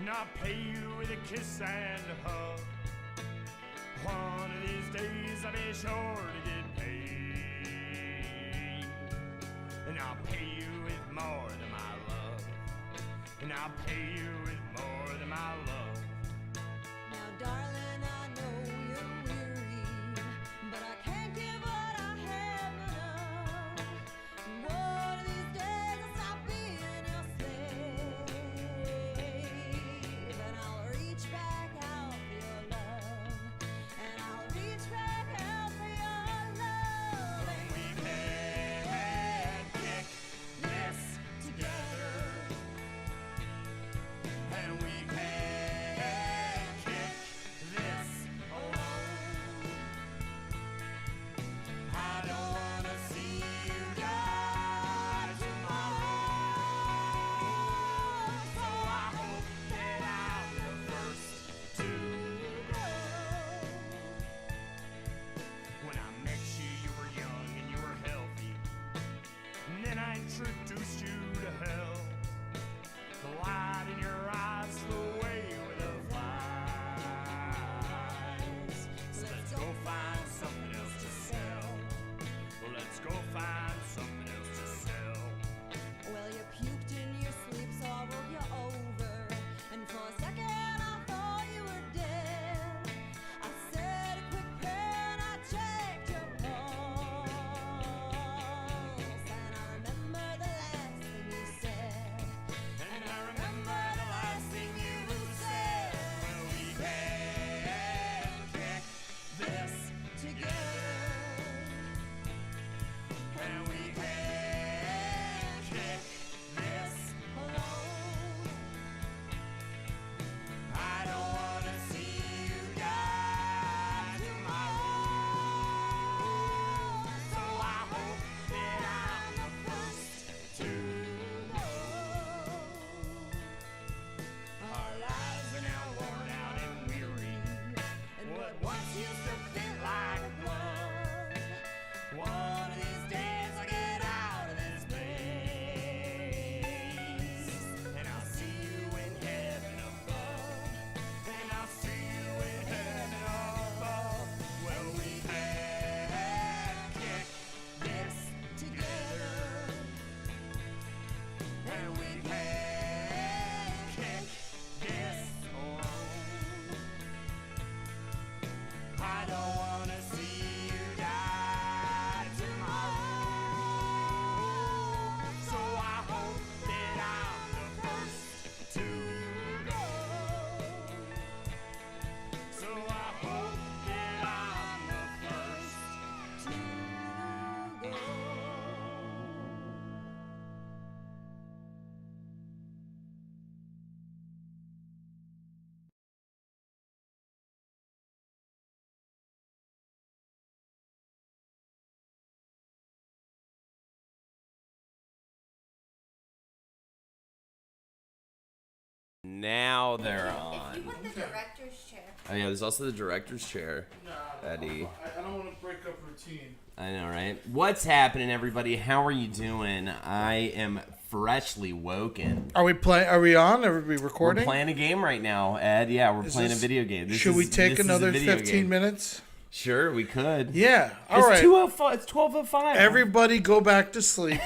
And I'll pay you with a kiss and a hug. One of these days I'll be sure to get paid. And I'll pay you with more than my love. And I'll pay you with more than my love. Now, darling, I know you're weary, but I can't give what I have enough. One of these days I'll stop being your slave, and I'll reach back out for your love, and I'll reach back out for your love. And we can kick this together. And we can kick this alone. I don't wanna see you die tomorrow. So I hope that I'm the first to go. When I met you, you were young and you were healthy. And then I introduced you to hell. The light in your eyes flew away with the flies. So let's go find something else to sell. Well, let's go find something else to sell. Well, you puked in your sleep, so I rolled you over. And for a second, I thought you were dead. I said a quick prayer and I checked your pulse. And I remember the last thing you said. And I remember the last thing you said. Well, we can kick this together. And we can kick this alone. I don't wanna see you die tomorrow. So I hope that I'm the first to go. Our lives are now worn out and weary. And what once used to fit like a glove. One of these days I'll get out of this place. And I'll see you in heaven above. And I'll see you in heaven above. Well, we can kick this together. And we can kick this alone. I don't wanna see you die tomorrow. So I hope that I'm the first to go. So I hope that I'm the first to go. Now they're on. You want the director's chair. Oh yeah, there's also the director's chair. Eddie. I don't want to break up routine. I know, right? What's happening, everybody? How are you doing? I am freshly woken. Are we playing? Are we on? Are we recording? We're playing a game right now, Ed. Yeah, we're playing a video game. Should we take another 15 minutes? Sure, we could. Yeah. All right. It's 2:05. It's 12:05. Everybody go back to sleep.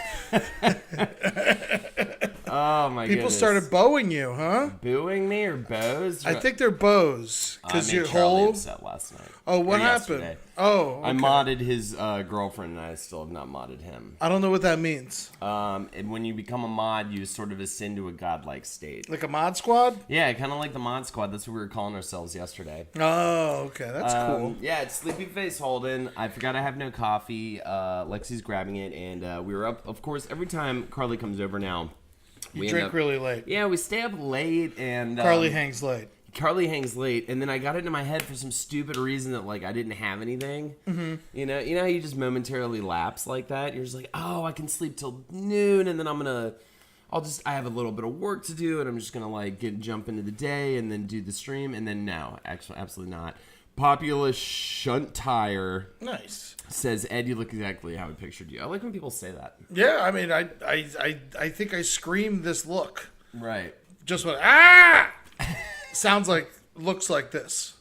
Oh my People goodness. started bowing you, huh? Booing me or bows? I think they're bows because I you made Charlie hold. upset last night. Oh, what Or happened? yesterday. Oh, okay. I modded his girlfriend, and I still have not modded him. I don't know what that means. And when you become a mod, you sort of ascend to a godlike state. Like a mod squad? Yeah, kind of like the mod squad. That's what we were calling ourselves yesterday. Oh, okay, that's cool. Yeah, it's Sleepy Face Holden. I forgot I have no coffee. Lexi's grabbing it, and we were up. Of course, every time Carly comes over now, You drink really late. Yeah, we stay up late, and Carly hangs late. Carly hangs late, and then I got it into my head for some stupid reason that like I didn't have anything. Mm-hmm. You know how you just momentarily lapse like that. You're just like, oh, I can sleep till noon, and then I have a little bit of work to do, and I'm just gonna like jump into the day and then do the stream, and then no, actually, absolutely not. Populous Shunt Tire. Nice. Says, Ed, you look exactly how I pictured you. I like when people say that. Yeah, I mean, I think I screamed this look. Right. Just went, ah! looks like this.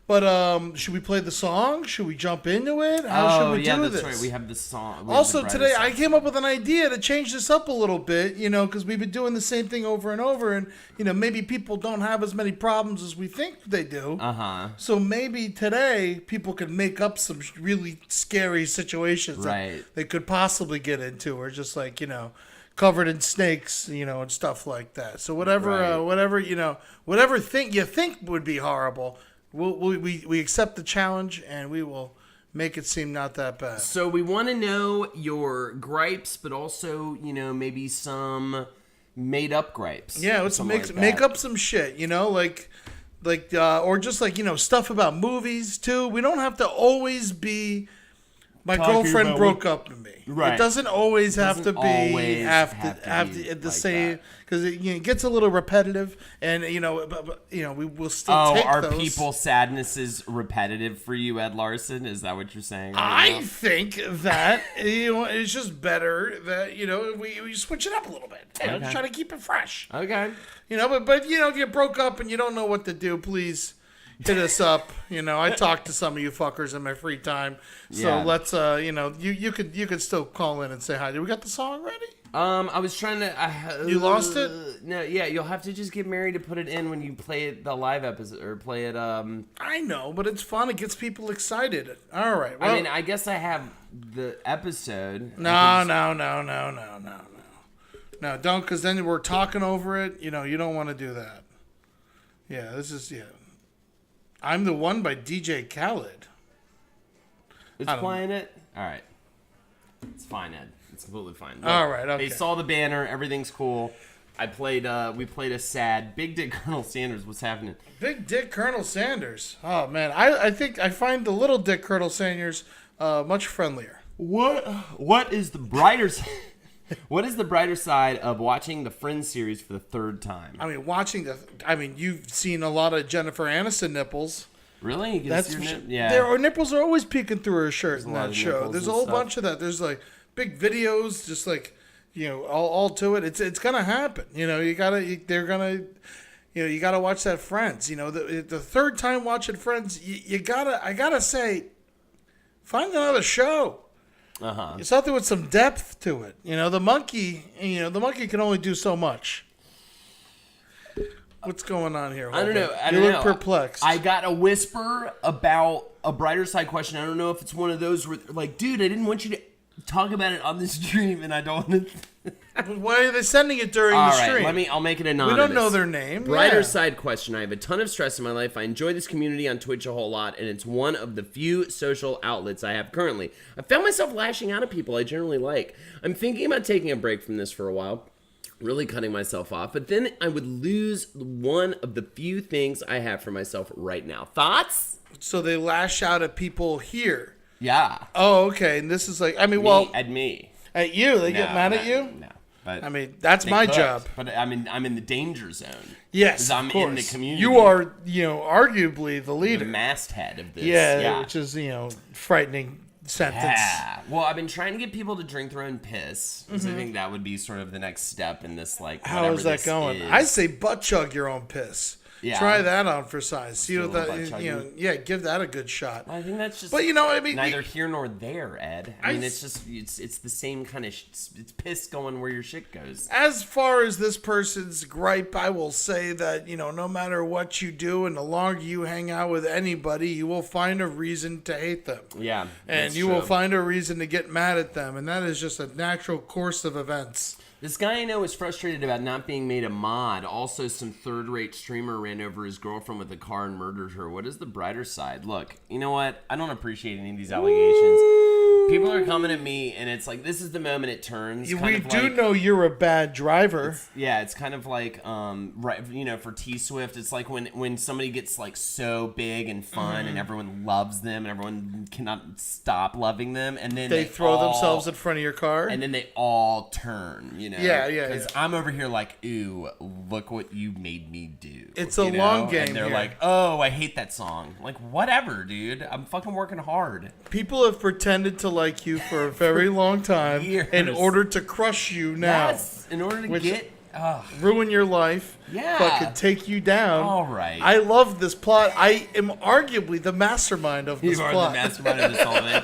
But should we play the song? Should we jump into it? How should we do this? Right. We have the song. Also, today I came up with an idea to change this up a little bit, because we've been doing the same thing over and over, and, maybe people don't have as many problems as we think they do. Uh-huh. So maybe today people could make up some really scary situations that they could possibly get into, or just like, covered in snakes, and stuff like that. So whatever thing you think would be horrible, we accept the challenge, and we will make it seem not that bad. So we want to know your gripes, but also, maybe some made up gripes. Yeah, let's make up some shit, or just like, stuff about movies too. We don't have to always be my girlfriend broke up with me. Right. It doesn't always have to be the like same, because it gets a little repetitive, and we will still take are those. people's sadnesses repetitive for you, Ed Larson? Is that what you're saying? I think that it's just better that we switch it up a little bit. Try to keep it fresh. Okay. But if you broke up and you don't know what to do, please hit us up. I talk to some of you fuckers in my free time. So let's you could still call in and say hi. Do we got the song ready? I was trying to. You lost it? No, yeah. You'll have to just get Mary to put it in when you play it, the live episode, or play it. I know, but it's fun. It gets people excited. All right. Well, I guess I have the episode. No, don't, because then we're talking over it. You don't want to do that. Yeah, this is I'm the One by DJ Khaled. It's playing it? All right. It's fine, Ed. It's completely fine. Look, all right, okay. They saw the banner. Everything's cool. We played a sad Big Dick Colonel Sanders. What's happening? Big Dick Colonel Sanders. Oh, man. I think I find the little Dick Colonel Sanders much friendlier. What is the brighter side? What is the brighter side of watching the Friends series for the third time? You've seen a lot of Jennifer Aniston nipples. Really? Yeah. Her nipples are always peeking through her shirt in that show. There's a whole bunch of that. There's like big videos, just like all to it. It's gonna happen. You gotta watch that Friends. The third time watching Friends, I gotta say, find another show. Uh-huh. Something with some depth to it. The monkey can only do so much. What's going on here? I don't know. You look perplexed. I got a whisper about a brighter side question. I don't know if it's one of those where, like, dude, I didn't want you to talk about it on the stream, and I don't want to. Why are they sending it during the stream? All right, I'll make it anonymous. We don't know their name. Brighter side question. I have a ton of stress in my life. I enjoy this community on Twitch a whole lot, and it's one of the few social outlets I have currently. I found myself lashing out at people I generally like. I'm thinking about taking a break from this for a while, really cutting myself off, but then I would lose one of the few things I have for myself right now. Thoughts? So they lash out at people here. Yeah. Oh, okay. And this is like, at me. At you? They get mad at you? No. But that's my job. But I'm in the danger zone. Yes, I'm in the community. You are, arguably the leader. The masthead of this. Yeah, which is, frightening sentence. Yeah. Well, I've been trying to get people to drink their own piss, because I think that would be sort of the next step in this, like, how is that going? I say butt chug your own piss. Yeah. Try that on for size. See what that, give that a good shot. Well, I think that's just. But neither here nor there, Ed. It's just it's the same kind of it's piss going where your shit goes. As far as this person's gripe, I will say that no matter what you do, and the longer you hang out with anybody, you will find a reason to hate them. Yeah, and you will find a reason to get mad at them, and that is just a natural course of events. This guy I know is frustrated about not being made a mod. Also, some third-rate streamer ran over his girlfriend with a car and murdered her. What is the brighter side? Look, you know what? I don't appreciate any of these allegations. People are coming at me, and it's like, this is the moment it turns. We do know you're a bad driver. It's kind of like, for T-Swift, it's like when somebody gets, like, so big and fun, and everyone loves them, and everyone cannot stop loving them, and then they throw themselves in front of your car, and then they all turn, Yeah. Because I'm over here like, ooh, look what you made me do. It's a long game. And they're like, oh, I hate that song. Like, whatever, dude. I'm fucking working hard. People have pretended to like you for a very long time in order to crush you now. Yes, in order to ruin ruin your life. Yeah. fucking take you down. All right. I love this plot. I am arguably the mastermind of this You are plot. the mastermind of this whole thing.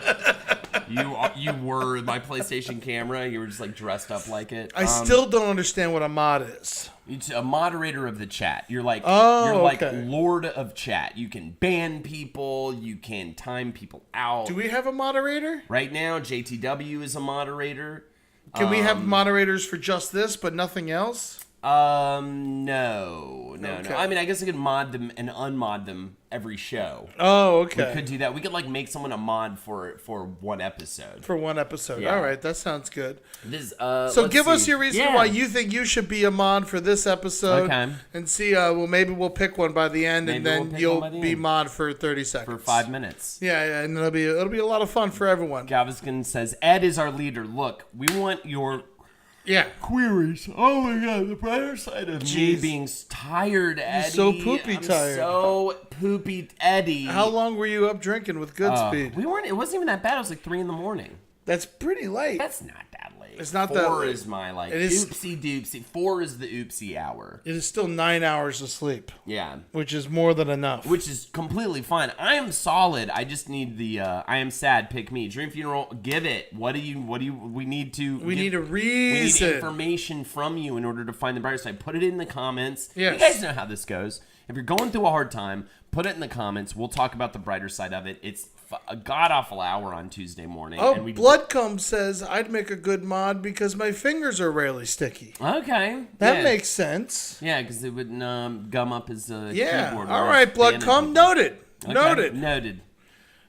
You were my PlayStation camera. You were just like dressed up like it. I still don't understand what a mod is. It's a moderator of the chat. You're like okay. Lord of Chat. You can ban people. You can time people out. Do we have a moderator? Right now, JTW is a moderator. Can we have moderators for just this, but nothing else? No. Okay. I mean, I guess I could mod them and unmod them every show. Oh, okay. We could do that. We could like make someone a mod for one episode. For one episode. Yeah. All right, that sounds good. This, So give us your reason why you think you should be a mod for this episode. Okay. And see, maybe we'll pick one by the end, and then you'll be mod for 30 seconds. For 5 minutes. Yeah, and it'll be a lot of fun for everyone. Galveston says, Ed is our leader. Look, we want your queries. Oh my god, the brighter side of me being tired, Eddie. So poopy tired. So poopy, Eddie. How long were you up drinking with Goodspeed? It wasn't even that bad. It was like 3 a.m. That's pretty late. That's not that late. It's not 4 that late. is my like It is- oopsie doopsie. 4 is the oopsie hour. It is still 9 hours of sleep, Yeah. which is more than enough. Which is completely fine. I am solid. I just need the I am sad, pick me. Dream Funeral, give it. We need need a We reason. need information from you in order to find the brighter side. Put it in the comments. Yes. You guys know how this goes. If you're going through a hard time, put it in the comments. We'll talk about the brighter side of it. It's a god-awful hour on Tuesday morning. Oh, and Bloodcomb says, I'd make a good mod because my fingers are rarely sticky. Okay. That makes sense. Yeah, because it wouldn't gum up his Yeah. keyboard. All right, Bloodcomb. Noted. Okay. Noted. Noted.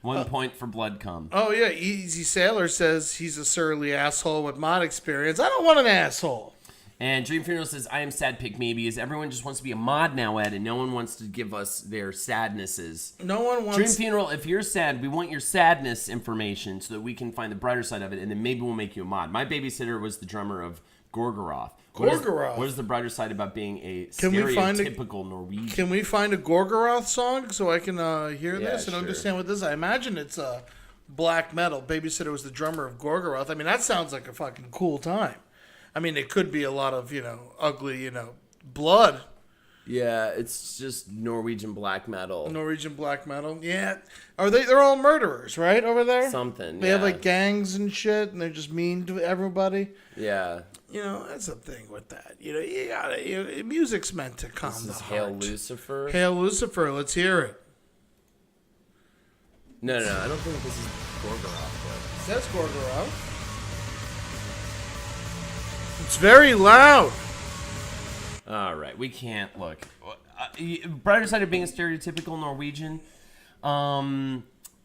1 point for Bloodcomb. Oh, yeah. Easy Sailor says he's a surly asshole with mod experience. I don't want an asshole. And Dream Funeral says, I am sad, pick me, because everyone just wants to be a mod now, Ed, and no one wants to give us their sadnesses. No one wants... Dream Funeral, if you're sad, we want your sadness information so that we can find the brighter side of it, and then maybe we'll make you a mod. My babysitter was the drummer of Gorgoroth. What is the brighter side about being a stereotypical Norwegian? Can we find a Gorgoroth song so I can hear this and sure. understand what this is? I imagine it's black metal. Babysitter was the drummer of Gorgoroth. I mean, that sounds like a fucking cool time. I mean, it could be a lot of, ugly, blood. Yeah, it's just Norwegian black metal. Norwegian black metal. Yeah. They're all murderers, right, over there? Something, They have, like, gangs and shit, and they're just mean to everybody. Yeah. That's the thing with that. You gotta, music's meant to calm the heart. Hail Lucifer. Hail Lucifer, let's hear it. No, I don't think this is Gorgoroth. It says Gorgoroth. It's very loud. All right, we can't look. Brighter side of being a stereotypical Norwegian.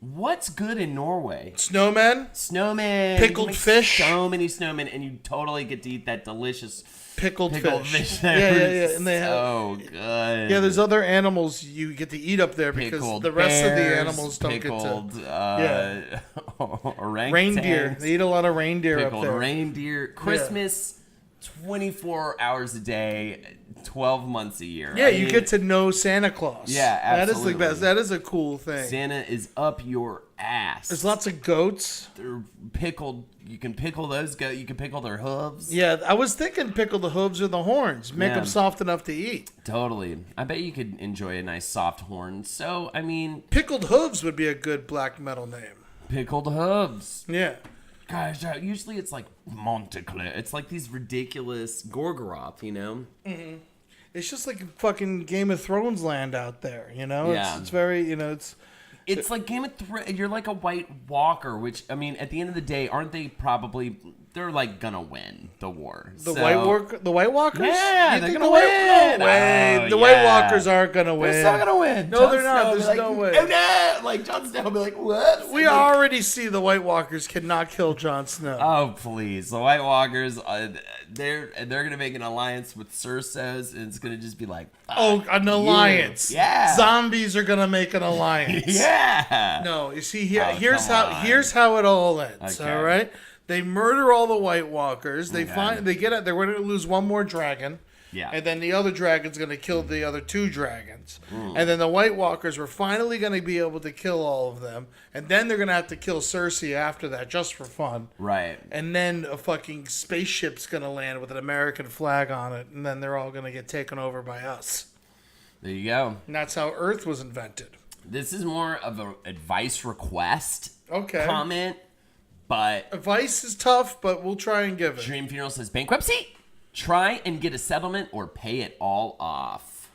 What's good in Norway? Snowmen. Pickled fish. So many snowmen, and you totally get to eat that delicious pickled fish. Yeah, And they have good. Yeah, there's other animals you get to eat up there because Pickled the rest of the bears, animals don't get to. Orangutans, Reindeer. They eat a lot of reindeer up pickled there. reindeer. Christmas. 24 hours a day, 12 months a year. Yeah, you get to know Santa Claus. Yeah, absolutely. That is the best. That is a cool thing. Santa is up your ass. There's lots of goats. They're pickled. You can pickle those goats. You can pickle their hooves. Yeah, I was thinking pickle the hooves or the horns. Make them soft enough to eat. Totally. I bet you could enjoy a nice soft horn. So, I mean... Pickled hooves would be a good black metal name. Pickled hooves. Yeah. Gosh, usually it's like Monteclair. It's like these ridiculous Gorgoroth, Mm-hmm. It's just like fucking Game of Thrones land out there, Yeah. It's very, it's... It's like Game of Thrones. You're like a White Walker, which, I mean, at the end of the day, aren't they probably... They're like gonna win the war. The White Walkers? Yeah, they're gonna win. No way. Oh, the White Walkers aren't gonna win. They're still gonna win. No, they're not. There's no way. Oh, no. Like, Jon Snow will be like, what? We already see the White Walkers cannot kill Jon Snow. Oh, please. The White Walkers, they're gonna make an alliance with Cersos, and it's gonna just be like, an alliance. Yeah. Zombies are gonna make an alliance. Yeah. No, you see here. Here's how it all ends. Okay. All right. They murder all the White Walkers. They They're going to lose one more dragon. Yeah. And then the other dragon's going to kill the other 2 dragons. And then the White Walkers were finally going to be able to kill all of them. And then they're going to have to kill Cersei after that, just for fun. Right. And then a fucking spaceship's going to land with an American flag on it. And then they're all going to get taken over by us. There you go. And that's how Earth was invented. This is more of an advice request comment, but Advice is tough, but we'll try and give it. Dream Funeral says bankruptcy. Try and get a settlement or pay it all off.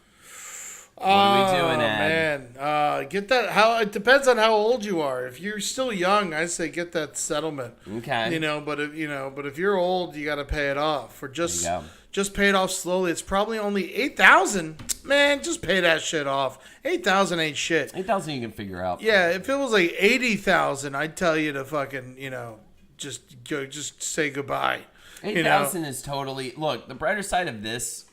What are we doing, Ed? Man, get that. How it depends on how old you are. If you're still young, I say get that settlement. Okay. But if you're old, you got to pay it off, or just pay it off slowly. It's probably only $8,000. Man, just pay that shit off. $8,000 ain't shit. $8,000 you can figure out. Yeah, if it was like $80,000, I'd tell you to fucking just say goodbye. 8,000 is totally... Look, the brighter side of this,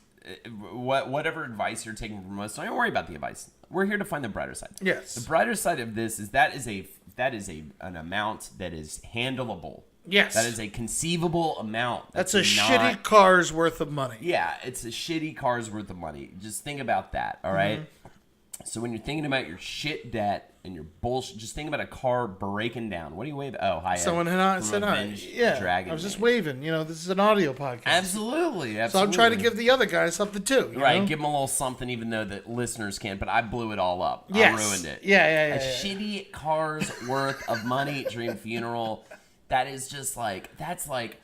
whatever advice you're taking from us, don't worry about the advice. We're here to find the brighter side. Yes. The brighter side of this is that is an amount that is handleable. Yes. That is a conceivable amount. That's a shitty car's worth of money. Yeah, it's a shitty car's worth of money. Just think about that, all right? Mm-hmm. So when you're thinking about your shit debt and your bullshit, just think about a car breaking down. What are you waving? Oh, hi. Someone said hi. Yeah, Dragon I was just waving. This is an audio podcast. Absolutely. So I'm trying to give the other guy something too. Right, give him a little something even though the listeners can't, but I blew it all up. Yes. I ruined it. Yeah. A shitty car's worth of money, Dream Funeral, that is just like, that's like...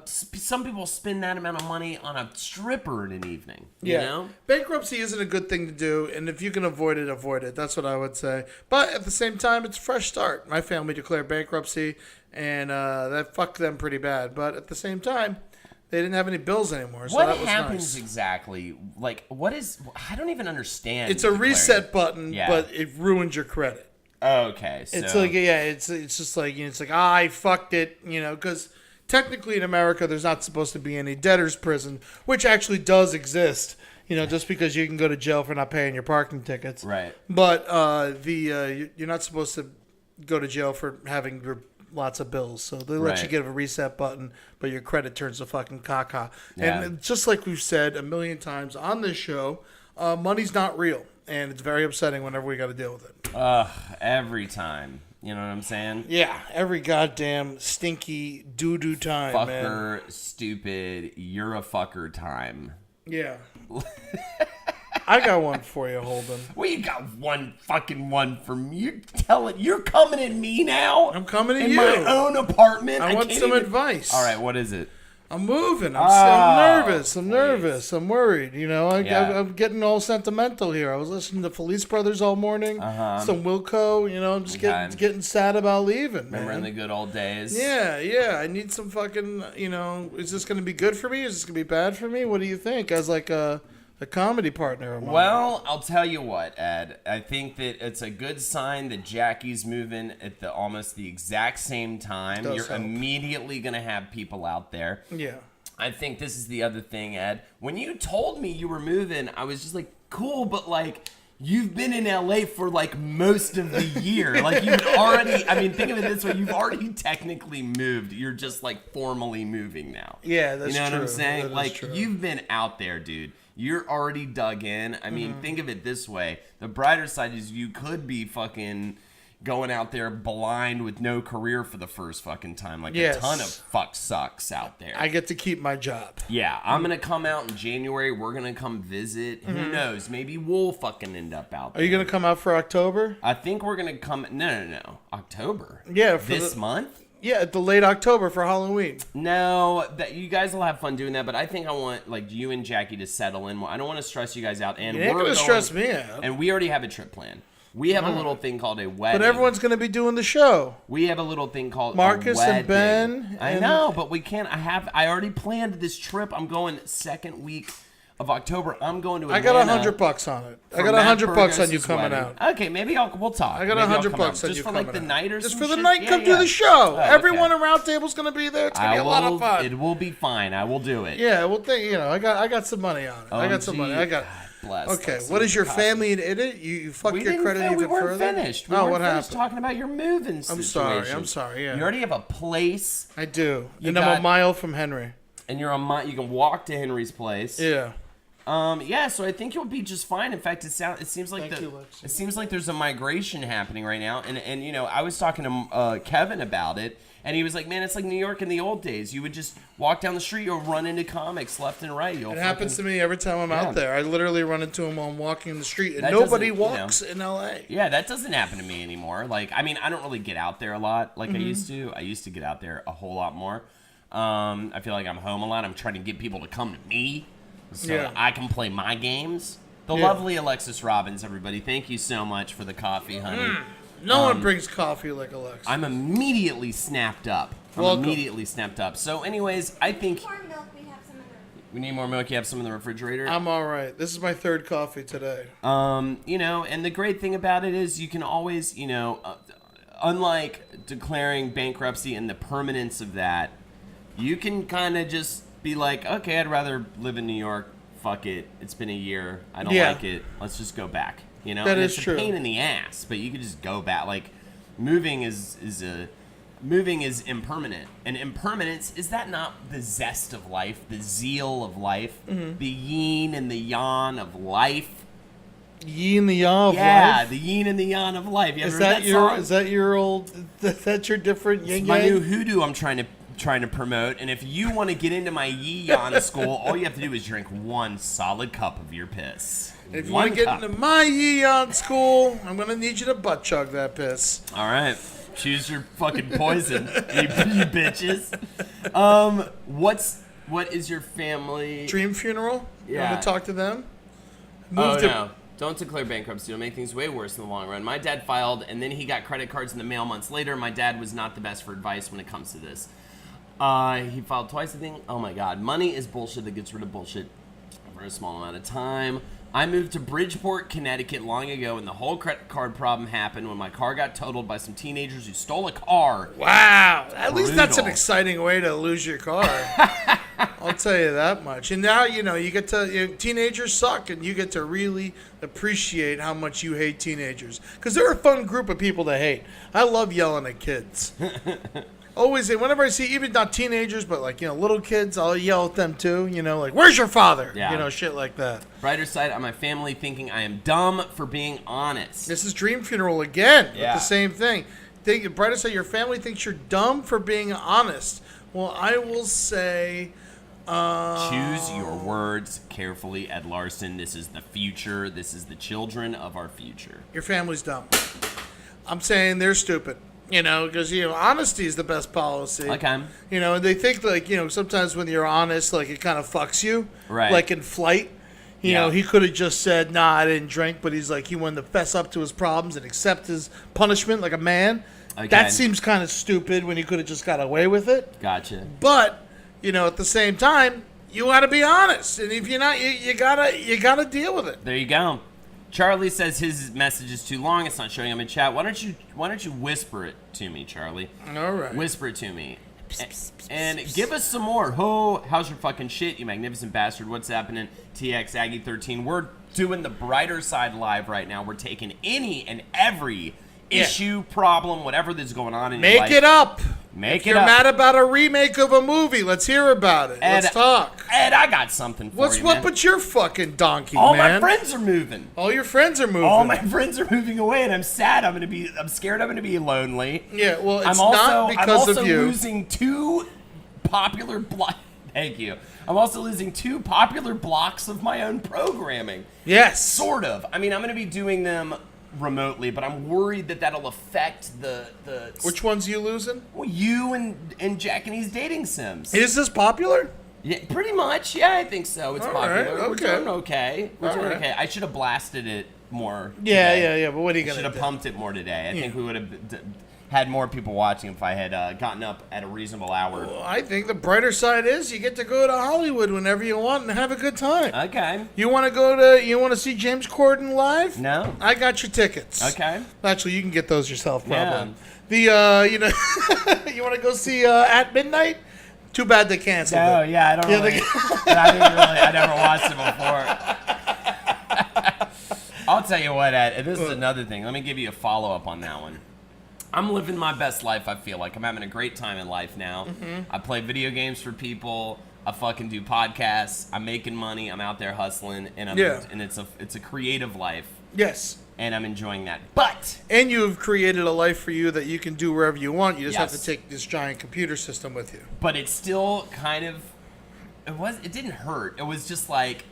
some people spend that amount of money on a stripper in an evening. You know? Bankruptcy isn't a good thing to do, and if you can avoid it, avoid it. That's what I would say. But at the same time, it's a fresh start. My family declared bankruptcy, and that fucked them pretty bad. But at the same time, they didn't have any bills anymore, so that was happens nice. Exactly? Like, what is... I don't even understand. It's a reset button, but it ruins your credit. Okay, so... It's like, it's just like, it's like, I fucked it, because... Technically, in America, there's not supposed to be any debtor's prison, which actually does exist. Just because you can go to jail for not paying your parking tickets. Right. But you're not supposed to go to jail for having lots of bills. So they let you get a reset button, but your credit turns to fucking caca. Yeah. And just like we've said a million times on this show, money's not real, and it's very upsetting whenever we got to deal with it. Every time. You know what I'm saying? Yeah, every goddamn stinky doo-doo time, fucker, man. Stupid, you're a fucker time. Yeah. I got one for you, Holden. Well, you got one from you. You're coming at me now? I'm coming at you. In my own apartment? I want some advice. All right, what is it? I'm moving. I'm nervous. I'm nervous. I'm worried. I'm getting all sentimental here. I was listening to Felice Brothers all morning. Some Wilco. I'm just getting sad about leaving. Remember in the good old days? Yeah. I need some fucking. Is this going to be good for me? Is this going to be bad for me? What do you think? As like a comedy partner of mine. Well, I'll tell you what, Ed. I think that it's a good sign that Jackie's moving at almost the exact same time. You're immediately going to have people out there. Yeah. I think this is the other thing, Ed. When you told me you were moving, I was just like, cool, but like... You've been in LA for like most of the year. Like you've already, think of it this way, you've already technically moved. You're just like formally moving now. Yeah, that's true. You know what I'm saying? That like you've been out there, dude. You're already dug in. Think of it this way. The brighter side is you could be fucking going out there blind with no career for the first fucking time. Like a ton of fuck sucks out there. I get to keep my job. Yeah, I'm going to come out in January. We're going to come visit. Who knows? Maybe we'll fucking end up out there. Are you going to come out for October? I think we're going to come... No. October? Yeah. This month? Yeah, the late October for Halloween. No, that you guys will have fun doing that, but I think I want you and Jackie to settle in. I don't want to stress you guys out. And you ain't going to stress me out. And we already have a trip planned. We have a little thing called a wedding. But everyone's going to be doing the show. We have a little thing called Marcus a wedding. And Ben. I know, but we can't. I already planned this trip. I'm going second week of October. I'm going to Atlanta. I got $100 on it. I got $100 on you coming out. Okay, maybe we'll talk. I got $100 on you just for coming like the out. night or just some for the shit? night. Come do the show. Oh, Everyone around table's going to be there. It's going to be a lot of fun. It will be fine. I will do it. Yeah, well, I got some money on it. I got some money. I got. Bless. Okay, what is your family in it? You fuck your credit even further? We weren't finished. We weren't finished talking about your moving situation. I'm sorry, yeah. You already have a place. I do. I'm a mile from Henry. And you're you can walk to Henry's place. Yeah. Yeah, so I think you'll be just fine. In fact, it seems like Lexi. it seems like there's a migration happening right now. And you know, I was talking to Kevin about it, and he was like, "Man, it's like New York in the old days. You would just walk down the street, you'll run into comics left and right. It happens to me every time I'm out there. I literally run into them while I'm walking the street, and That nobody doesn't, walks in L.A. Yeah, that doesn't happen to me anymore. Like, I mean, I don't really get out there a lot like I Mm-hmm. used to. I used to get out there a whole lot more. I feel like I'm home a lot. I'm trying to get people to come to me so I can play my games. The lovely Alexis Robbins, everybody. Thank you so much for the coffee, honey. No one brings coffee like Alexa. I'm immediately snapped up. So, anyways, I think More milk, we have some in the we need more milk. You have some in the refrigerator. I'm all right. This is my third coffee today. You know, and the great thing about it is you can always, you know, unlike declaring bankruptcy and the permanence of that, you can kind of just be like, okay, I'd rather live in New York. Fuck it. It's been a year. I don't like it. Let's just go back. You know, that and is it's true. a pain in the ass, but you can just go back. Like, moving is impermanent, and impermanence, is that not the zest of life, the zeal of life, the yin and the yang of life? Yin and the yang of Yeah, life. the yin and the yang of life. You ever Is heard that that your? song? Is that your old? That's your different yin It's my new yang. hoodoo I'm trying to promote, and if you want to get into my yi-yan school, all you have to do is drink one solid cup of your piss. If you One want to get cup. into my Yeon school, I'm gonna need you to butt chug that piss. All right, choose your fucking poison, you bitches. What is your family? Dream funeral. You Yeah. want to talk to them? Oh to- no! Don't declare bankruptcy. It'll make things way worse in the long run. My dad filed, and then he got credit cards in the mail months later. My dad was not the best for advice when it comes to this. He filed twice, I think. Oh my God, money is bullshit that gets rid of bullshit for a small amount of time. I moved to Bridgeport, Connecticut long ago, and the whole credit card problem happened when my car got totaled by some teenagers who stole a car. Wow. At least that's an Brutal. exciting way to lose your car. I'll tell you that much. And now, you get to, teenagers suck, and you get to really appreciate how much you hate teenagers. Because they're a fun group of people to hate. I love yelling at kids. Always, whenever I see, even not teenagers, but little kids, I'll yell at them too. Like, where's your father? Yeah. Shit like that. Brighter side on my family thinking I am dumb for being honest. This is Dream Funeral again. Yeah. With the same thing. Brighter side, your family thinks you're dumb for being honest. Well, I will say... Choose your words carefully, Ed Larson. This is the future. This is the children of our future. Your family's dumb. I'm saying they're stupid. Because, honesty is the best policy. Okay. And they think, sometimes when you're honest, it kind of fucks you. Right. Like in Flight. Yeah. He could have just said, nah, I didn't drink, but he's like, he wanted to fess up to his problems and accept his punishment like a man. Okay. That seems kind of stupid when he could have just got away with it. Gotcha. But, at the same time, you got to be honest. And if you're not, you gotta deal with it. There you go. Charlie says his message is too long. It's not showing up in chat. Why don't you whisper it to me, Charlie? All right. Whisper it to me. And give us some more. Ho, how's your fucking shit, you magnificent bastard? What's happening? TX Aggie 13. We're doing the brighter side live right now. We're taking any and every issue, problem, whatever that's going on in your life. Make it up. Make If it you're up. mad about a remake of a movie, let's hear about it. Ed, Let's talk. Ed, I got something for What's you, what man. but your fucking donkey, All man? my friends are moving. All your friends are moving. All my friends are moving away, and I'm sad. I'm scared I'm gonna be lonely. Yeah, well, it's I'm also, not because I'm also of you. losing two popular Thank you. I'm also losing two popular blocks of my own programming. Yes. Sort of. I mean, I'm gonna be doing them remotely, but I'm worried that that'll affect the Which one's you losing? well, you and Jack and his dating sims. Is this popular? Yeah, pretty much. Yeah, I think so. It's All popular. right, We're okay. doing okay. We're All doing right. okay. I should have blasted it more. Yeah, today. yeah. But what are you Should gonna have do? pumped it more today. I think we would have had more people watching if I had gotten up at a reasonable hour. Well, I think the brighter side is you get to go to Hollywood whenever you want and have a good time. Okay. You want to see James Corden live? No. I got your tickets. Okay. Actually, you can get those yourself, probably. Yeah. You want to go see At Midnight? Too bad they canceled No, it. yeah, I don't Yeah, really. they- I never watched it before. I'll tell you what, Ed. This is another thing. Let me give you a follow up on that one. I'm living my best life. I feel like I'm having a great time in life now. I play video games for people. I fucking do podcasts. I'm making money. I'm out there hustling, and it's a creative life. Yes. And I'm enjoying that. But and you've created a life for you that you can do wherever you want. You just have to take this giant computer system with you. But it's still kind of it didn't hurt. It was just like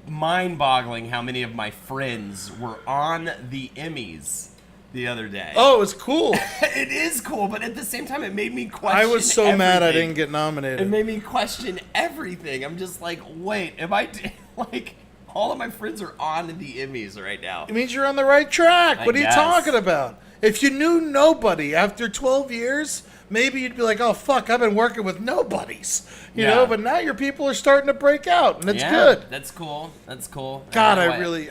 mind-boggling how many of my friends were on the Emmys the other day. Oh, it's cool. It is cool, but at the same time, it made me question I was so everything. mad I didn't get nominated. It made me question everything. I'm just like, wait, am I like all of my friends are on the Emmys right now? It means you're on the right track. What are guess. you talking about? If you knew nobody after 12 years, maybe you'd be like, oh, fuck, I've been working with nobodies. You know, but now your people are starting to break out, and it's good. That's cool. That's cool. God,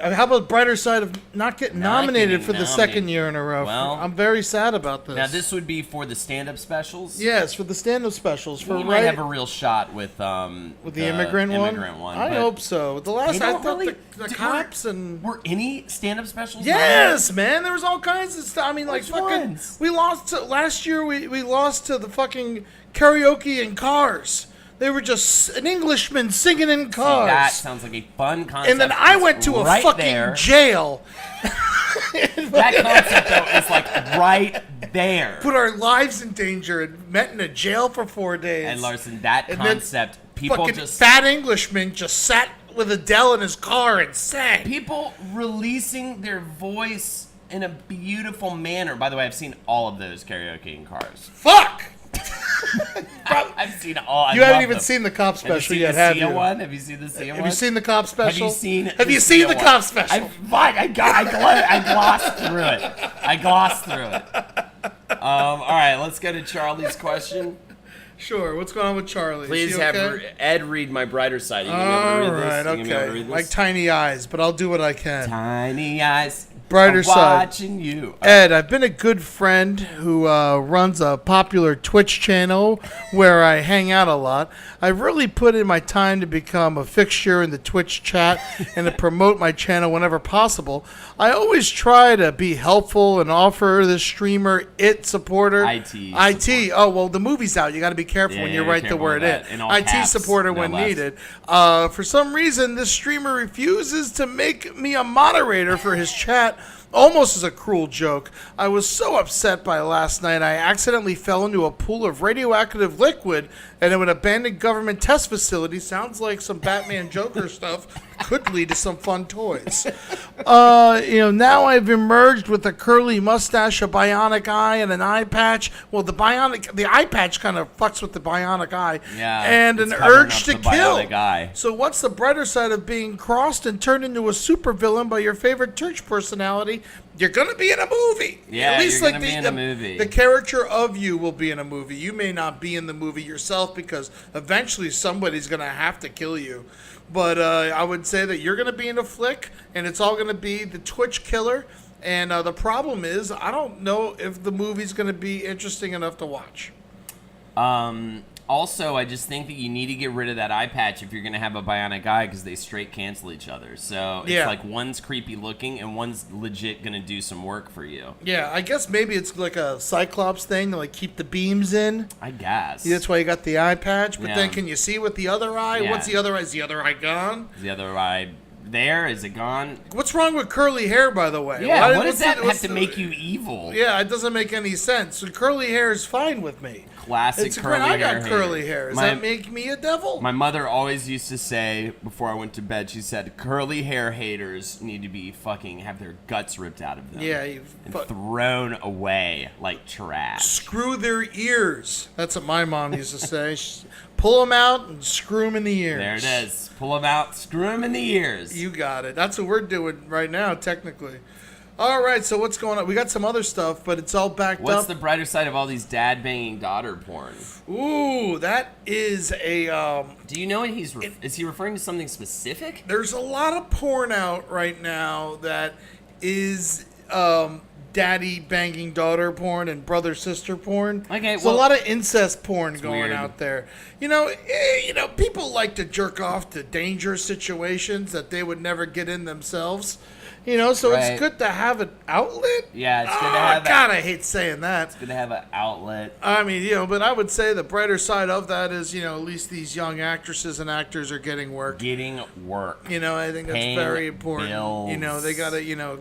how about brighter side of not getting nominated for the second year in a row? Well, I'm very sad about this. Now, this would be for the stand-up specials? Yes, for the stand-up specials. We might have a real shot with the immigrant one? I hope so. The last, I thought the cops Were any stand-up specials? Yes, man. There was all kinds of stuff. I mean, like, Which fucking... ones? We lost to... Last year, we lost to the fucking karaoke in cars. They were just an Englishman singing in cars. That sounds like a fun concept. And then I went to a fucking jail. That concept, though, is like right there. Put our lives in danger and met in a jail for 4 days. And Larson, that concept, people fucking just... fat Englishman just sat with Adele in his car and sang. People releasing their voice in a beautiful manner. By the way, I've seen all of those karaoke in cars. Fuck! I've seen all. You haven't even seen the cop special yet, have you? Have you seen the Sia one? Have you seen the cop special? Have you seen the cop special? I glossed through it. All right, let's go to Charlie's question. Sure. What's going on with Charlie? Please have Ed read my brighter side. You All right, okay. Like tiny eyes, but I'll do what I can. Tiny eyes. Brighter side. Watching you. Ed, I've been a good friend who runs a popular Twitch channel where I hang out a lot. I've really put in my time to become a fixture in the Twitch chat and to promote my channel whenever possible. I always try to be helpful and offer the streamer supporter. IT. Oh, well, the movie's out. You got to be careful when you write the word IT. Caps, supporter when needed. For some reason, this streamer refuses to make me a moderator for his chat. Almost as a cruel joke. I was so upset by last night I accidentally fell into a pool of radioactive liquid at an abandoned government test facility. Sounds like some Batman Joker stuff. Could lead to some fun toys. Now I've emerged with a curly mustache, a bionic eye, and an eye patch. Well, the eye patch kind of fucks with the bionic eye. Yeah. And an urge to kill. Eye. So what's the brighter side of being crossed and turned into a supervillain by your favorite church personality? You're gonna be in a movie. Yeah, at least you're gonna be in a movie. The character of you will be in a movie. You may not be in the movie yourself because eventually somebody's gonna have to kill you. But I would say that you're gonna be in a flick, and it's all gonna be the Twitch killer. And the problem is, I don't know if the movie's gonna be interesting enough to watch. Also, I just think that you need to get rid of that eye patch if you're going to have a bionic eye because they straight cancel each other. So it's like one's creepy looking and one's legit going to do some work for you. Yeah, I guess maybe it's like a Cyclops thing to like keep the beams in. I guess. That's why you got the eye patch. But then can you see with the other eye? Yeah. What's the other eye? Is the other eye gone? Is the other eye there? Is it gone? What's wrong with curly hair, by the way? Yeah, what does that have to make you evil? Yeah, it doesn't make any sense. So curly hair is fine with me. Classic curly hair. I got curly hair. Does that make me a devil? My mother always used to say before I went to bed, she said, curly hair haters need to be have their guts ripped out of them. Yeah. And thrown away like trash. Screw their ears. That's what my mom used to say. Pull them out and screw them in the ears. There it is. Pull them out, screw them in the ears. You got it. That's what we're doing right now, technically. All right, so what's going on? We got some other stuff, but it's all backed up. What's the brighter side of all these dad-banging daughter porn? Ooh, that is a... Do you know what is he referring to something specific? There's a lot of porn out right now that is daddy banging daughter porn and brother sister porn. Okay, there's a lot of incest porn going out there. People like to jerk off to dangerous situations that they would never get in themselves. You know, so Right. it's good to have an outlet. Yeah, it's good to have God, I hate saying that. It's good to have an outlet. I mean, you know, but I would say the brighter side of that is, you know, at least these young actresses and actors are getting work. Getting work. You know, I think that's Paying very important. bills. You know, they got to, you know,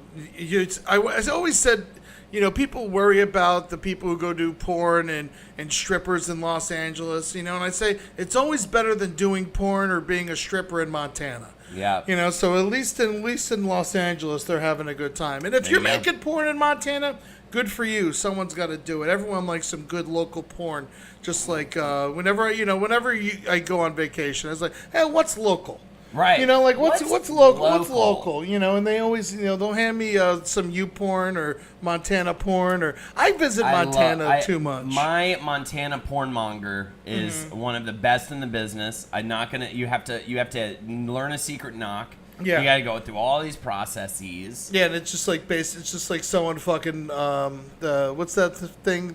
I always said, you know, people worry about the people who go do porn and strippers in Los Angeles, you know, and I say it's always better than doing porn or being a stripper in Montana. Yeah. You know, so at least in Los Angeles, they're having a good time. And if There you're you go. making porn in Montana, good for you. Someone's got to do it. Everyone likes some good local porn. Just like whenever I go on vacation, I was like, hey, what's local? Right. You know, like what's local? What's local? local? You know, and they always, you know, they'll hand me some U porn or Montana porn, or I visit Montana too much. My Montana porn monger is Mm-hmm. one of the best in the business. I'm not gonna. You have to learn a secret knock. Yeah. You got to go through all these processes. Yeah, and it's just like it's just like someone fucking what's that thing?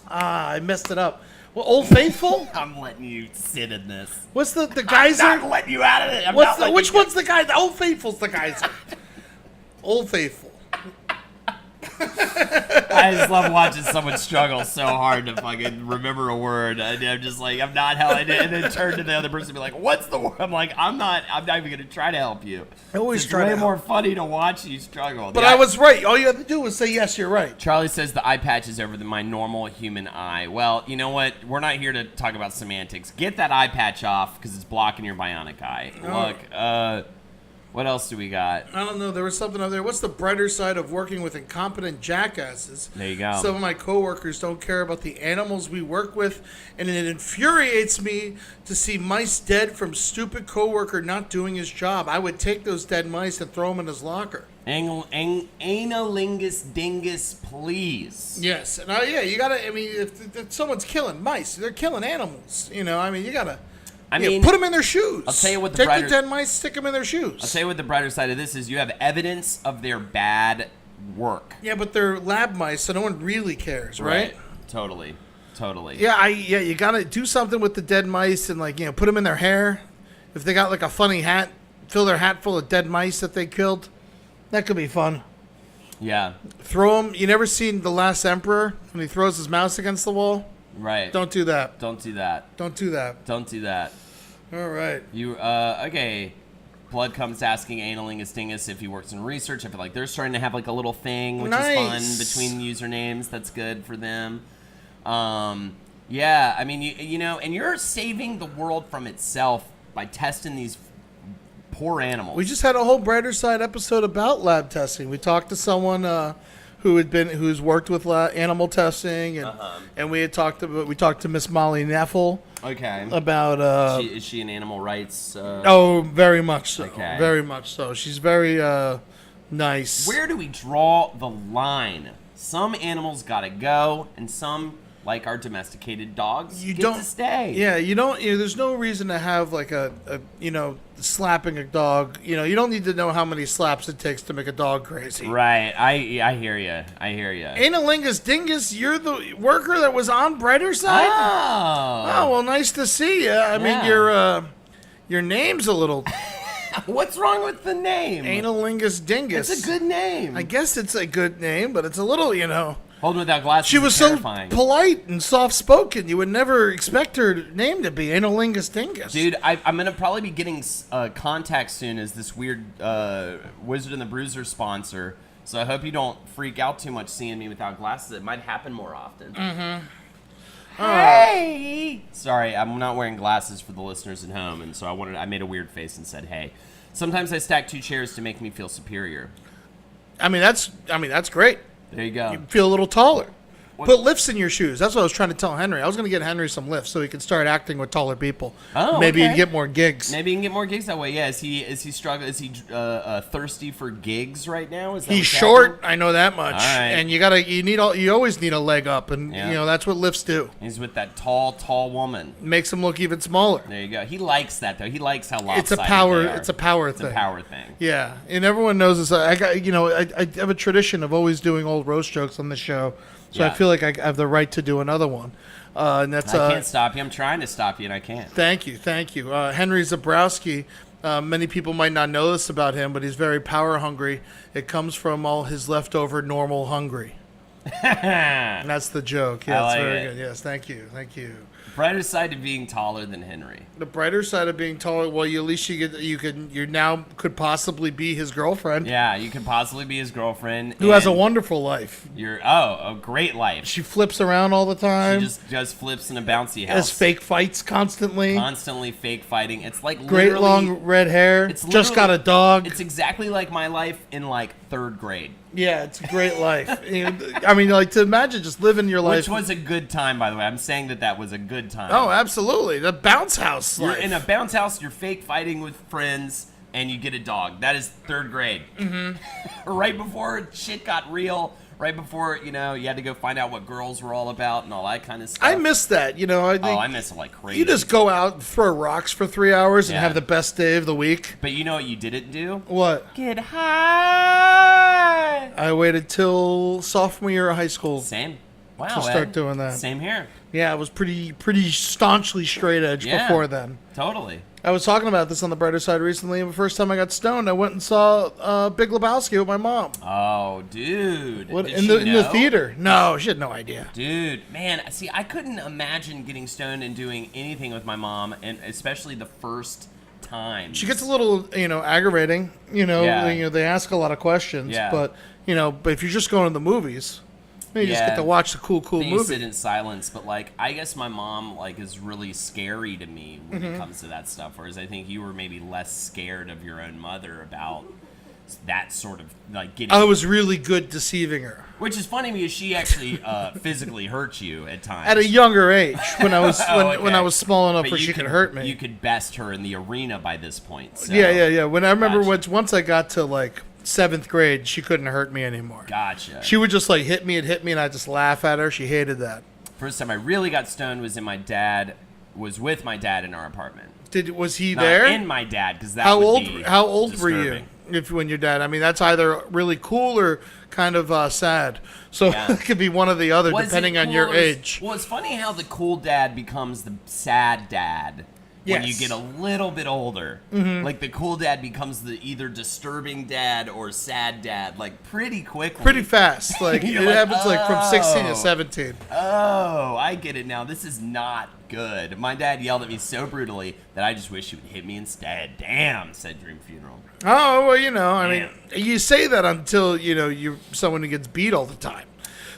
I messed it up. Well, Old Faithful. I'm letting you sit in this. What's the geyser? I'm not letting you out of it. Which one's the geyser? Old Faithful's the geyser. Old Faithful. I just love watching someone struggle so hard to fucking remember a word. I'm just like, I'm not how I did, and then turn to the other person and be like, "What's the word?" I'm like, I'm not even gonna try to help you. I always it's try way to more funny to watch you struggle. But I was right. All you have to do is say yes. You're right. Charlie says the eye patch is over my normal human eye. Well, you know what? We're not here to talk about semantics. Get that eye patch off because it's blocking your bionic eye. Look, what else do we got? I don't know. There was something up there. What's the brighter side of working with incompetent jackasses? There you go. Some of my coworkers don't care about the animals we work with, and it infuriates me to see mice dead from stupid coworker not doing his job. I would take those dead mice and throw them in his locker. Analingus dingus, please. Yes, and you gotta. I mean, if someone's killing mice, they're killing animals. You know, I mean, you gotta. I mean, put them in their shoes. I'll tell you what the Take brighter, the dead mice, stick them in their shoes. I'll tell you what the brighter side of this is. You have evidence of their bad work. Yeah, but they're lab mice, so no one really cares, right? Totally. Yeah, you gotta do something with the dead mice and put them in their hair. If they got like a funny hat, fill their hat full of dead mice that they killed. That could be fun. Yeah. Throw them. You never seen The Last Emperor when he throws his mouse against the wall? Right. Don't do that. Don't do that. Don't do that. Don't do that. All right. You okay. Blood comes asking Analingus Dingus if he works in research. I feel like they're starting to have like a little thing, which is fun between usernames. That's good for them. Yeah, I mean, you know, and you're saving the world from itself by testing these poor animals. We just had a whole brighter side episode about lab testing. We talked to someone who's worked with animal testing, and we talked to Miss Molly Neffel. Okay. About is she an animal rights? Oh, very much so. Okay. Very much so. She's very nice. Where do we draw the line? Some animals gotta go, and some, like our domesticated dogs, get to stay. Yeah, you don't. There's no reason to have like a slapping a dog. You don't need to know how many slaps it takes to make a dog crazy. Right. I hear you. Analingus Dingus, you're the worker that was on Brighter Side. Oh, well, nice to see you. I mean, your name's a little. What's wrong with the name? Analingus Dingus. It's a good name. I guess it's a good name, but it's a little, Holding without glasses. She was terrifying. so polite and soft-spoken. You would never expect her name to be Analingus Dingus. Dude, I'm going to probably be getting contact soon as this weird Wizard and the Bruiser sponsor. So I hope you don't freak out too much seeing me without glasses. It might happen more often. Mm-hmm. Hey! Sorry, I'm not wearing glasses for the listeners at home, and so I made a weird face and said, hey. Sometimes I stack 2 chairs to make me feel superior. I mean, that's great. There you go. You feel a little taller. Put lifts in your shoes. That's what I was trying to tell Henry. I was going to get Henry some lifts so he could start acting with taller people. Oh, maybe okay. he'd get more gigs. Maybe he can get more gigs that way. Yeah. Is he struggling? Is he thirsty for gigs right now? Is that He's what's short. happening? I know that much. All right. And you always need a leg up, and that's what lifts do. He's with that tall woman. Makes him look even smaller. There you go. He likes that though. He likes how lopsided It's a power. they are. It's a power It's thing. a power thing. Yeah, and everyone knows this. I have a tradition of always doing old roast jokes on the show, so I feel like I have the right to do another one. And that's I can't stop you. I'm trying to stop you, and I can't. Thank you. Henry Zabrowski Many people might not know this about him, but he's very power hungry. It comes from all his leftover normal hungry. And that's the joke. Yeah, it's very good. Yes, thank you. Brighter side to being taller than Henry. The brighter side of being taller, well, at least you now could possibly be his girlfriend. Yeah, you could possibly be his girlfriend. Who has a wonderful life. A great life. She flips around all the time. She just flips in a bouncy house. Has fake fights constantly. Constantly fake fighting. It's like great long red hair. It's just got a dog. It's exactly like my life in like 3rd grade. Yeah, it's a great life. I mean, like, to imagine just living your life. Which was a good time, by the way. I'm saying that was a good time. Oh, absolutely. The bounce house You're life. in a bounce house, you're fake fighting with friends, and you get a dog. That is 3rd grade. Mm-hmm. Right before shit got real. Right before, you had to go find out what girls were all about and all that kind of stuff. I miss that, I miss it like crazy. You just go out and throw rocks for 3 hours and have the best day of the week. But you know what you didn't do? What? Get high. I waited till sophomore year of high school. Same. Wow. To start doing that. Same here. Yeah, I was pretty staunchly straight edge before then. Totally. I was talking about this on the brighter side recently. The first time I got stoned, I went and saw Big Lebowski with my mom. Oh, dude. In the theater. No, she had no idea. Dude, man, see, I couldn't imagine getting stoned and doing anything with my mom, and especially the first time. She gets a little, aggravating. They ask a lot of questions. Yeah. But if you're just going to the movies, you just get to watch the cool then movie. You sit in silence, but I guess my mom is really scary to me when it comes to that stuff. Whereas I think you were maybe less scared of your own mother about that sort of getting. I was really good deceiving her. Which is funny because she actually physically hurt you at times. At a younger age, when I was when I was small enough where she could hurt me. You could best her in the arena by this point. So. Yeah. When I remember once I got to 7th grade, she couldn't hurt me anymore. Gotcha. She would just hit me, and I'd just laugh at her. She hated that. First time I really got stoned was with my dad in our apartment. Was he Not there? in my dad, because that how would old be How old disturbing. were you when your dad? I mean, that's either really cool or kind of sad. So it could be one or the other, depending on your age. Well, it's funny how the cool dad becomes the sad dad. When you get a little bit older. Mm-hmm. The cool dad becomes the either disturbing dad or sad dad, pretty quickly. Pretty fast. It happens from 16 to 17. Oh, I get it now. This is not good. My dad yelled at me so brutally that I just wish he would hit me instead. Damn, said Dream Funeral. Oh, well, I mean, you say that until, you're someone who gets beat all the time.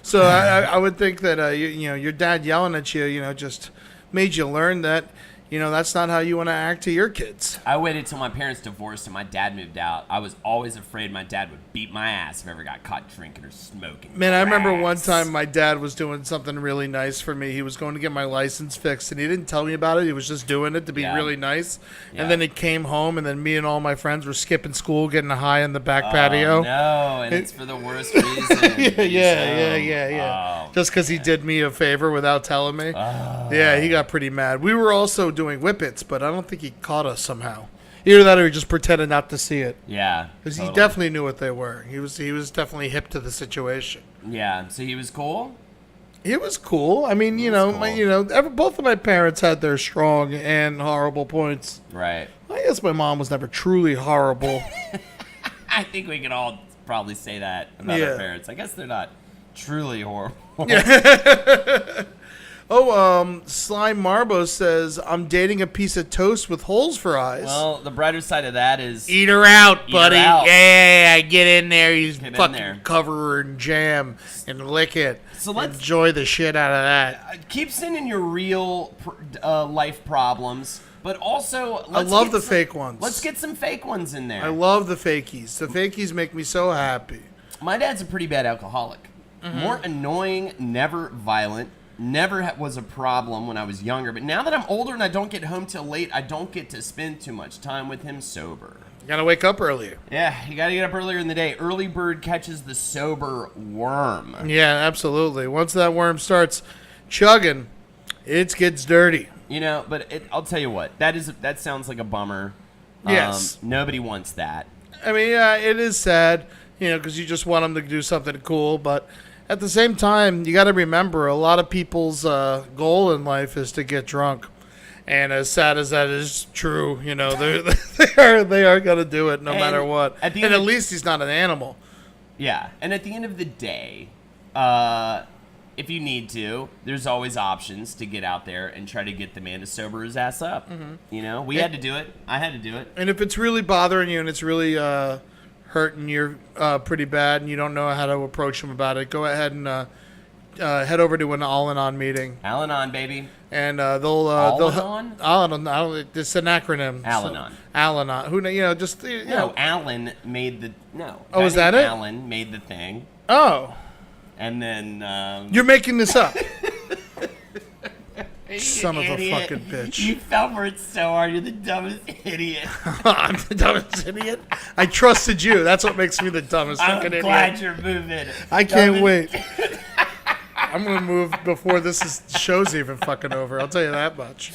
So I would think that, your dad yelling at you, just made you learn that, that's not how you want to act to your kids. I waited till my parents divorced and my dad moved out. I was always afraid my dad would beat my ass if I ever got caught drinking or smoking. Man, I remember one time my dad was doing something really nice for me. He was going to get my license fixed, and he didn't tell me about it. He was just doing it to be really nice. Yeah. And then he came home, and then me and all my friends were skipping school, getting high in the back patio. No, and it's for the worst reason. Yeah. Just because he did me a favor without telling me. Yeah, he got pretty mad. We were also doing whippets, but I don't think he caught us somehow. Either that or he just pretended not to see it. Yeah. Because he definitely knew what they were. He was definitely hip to the situation. Yeah. So he was cool? He was cool. I mean, both of my parents had their strong and horrible points. Right. I guess my mom was never truly horrible. I think we can all probably say that about our parents. I guess they're not truly horrible. Slime Marbo says, I'm dating a piece of toast with holes for eyes. Well, the brighter side of that is... Eat her out, buddy. Her out. Yeah, get in there. You fucking cover her in jam and lick it. So let's enjoy the shit out of that. Keep sending your real life problems, but also... I love the fake ones. Let's get some fake ones in there. I love the fakies. The fakies make me so happy. My dad's a pretty bad alcoholic. Mm-hmm. More annoying, never violent. Never was a problem when I was younger, but now that I'm older and I don't get home till late, I don't get to spend too much time with him sober. You gotta wake up earlier. Yeah, you gotta get up earlier in the day. Early bird catches the sober worm. Yeah, absolutely. Once that worm starts chugging, it gets dirty. But I'll tell you what, that sounds like a bummer. Yes. Nobody wants that. I mean, yeah, it is sad, because you just want them to do something cool, but... At the same time, you got to remember, a lot of people's goal in life is to get drunk. And as sad as that is true, you know, they are going to do it no matter what. And at least he's not an animal. Yeah, and at the end of the day, if you need to, there's always options to get out there and try to get the man to sober his ass up. Mm-hmm. You know, we had to do it. I had to do it. And if it's really bothering you and it's really hurting you pretty bad and you don't know how to approach him about it, go ahead and head over to an Al-Anon meeting. Al-Anon, baby. And Al-Anon? Al-Anon. It's an acronym. Al-Anon. So, Al-Anon. Who you know? Just you know. No, Alan made the Oh, is that it? Alan made the thing. Oh. And then you're making this up. Son of a fucking bitch. You fell for it so hard. You're the dumbest idiot. I'm the dumbest idiot? I trusted you. That's what makes me the dumbest fucking idiot. I'm glad you're moving. I can't wait. I'm going to move before show's even fucking over. I'll tell you that much.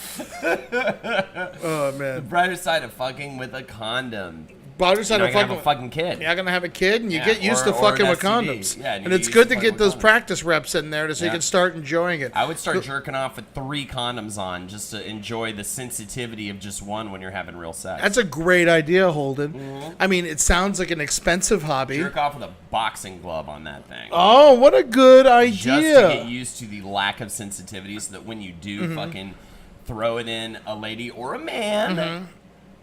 Oh, man. The brighter side of fucking with a condom. Brighter side of have a fucking kid. You're going to have a kid, and you get used to fucking with condoms. Yeah, and it's good to get those practice reps in there so you can start enjoying it. I would start jerking off with 3 condoms on just to enjoy the sensitivity of just one when you're having real sex. That's a great idea, Holden. Mm-hmm. I mean, it sounds like an expensive hobby. Jerk off with a boxing glove on that thing. Oh, what a good idea. Just to get used to the lack of sensitivity so that when you do fucking throw it in a lady or a man...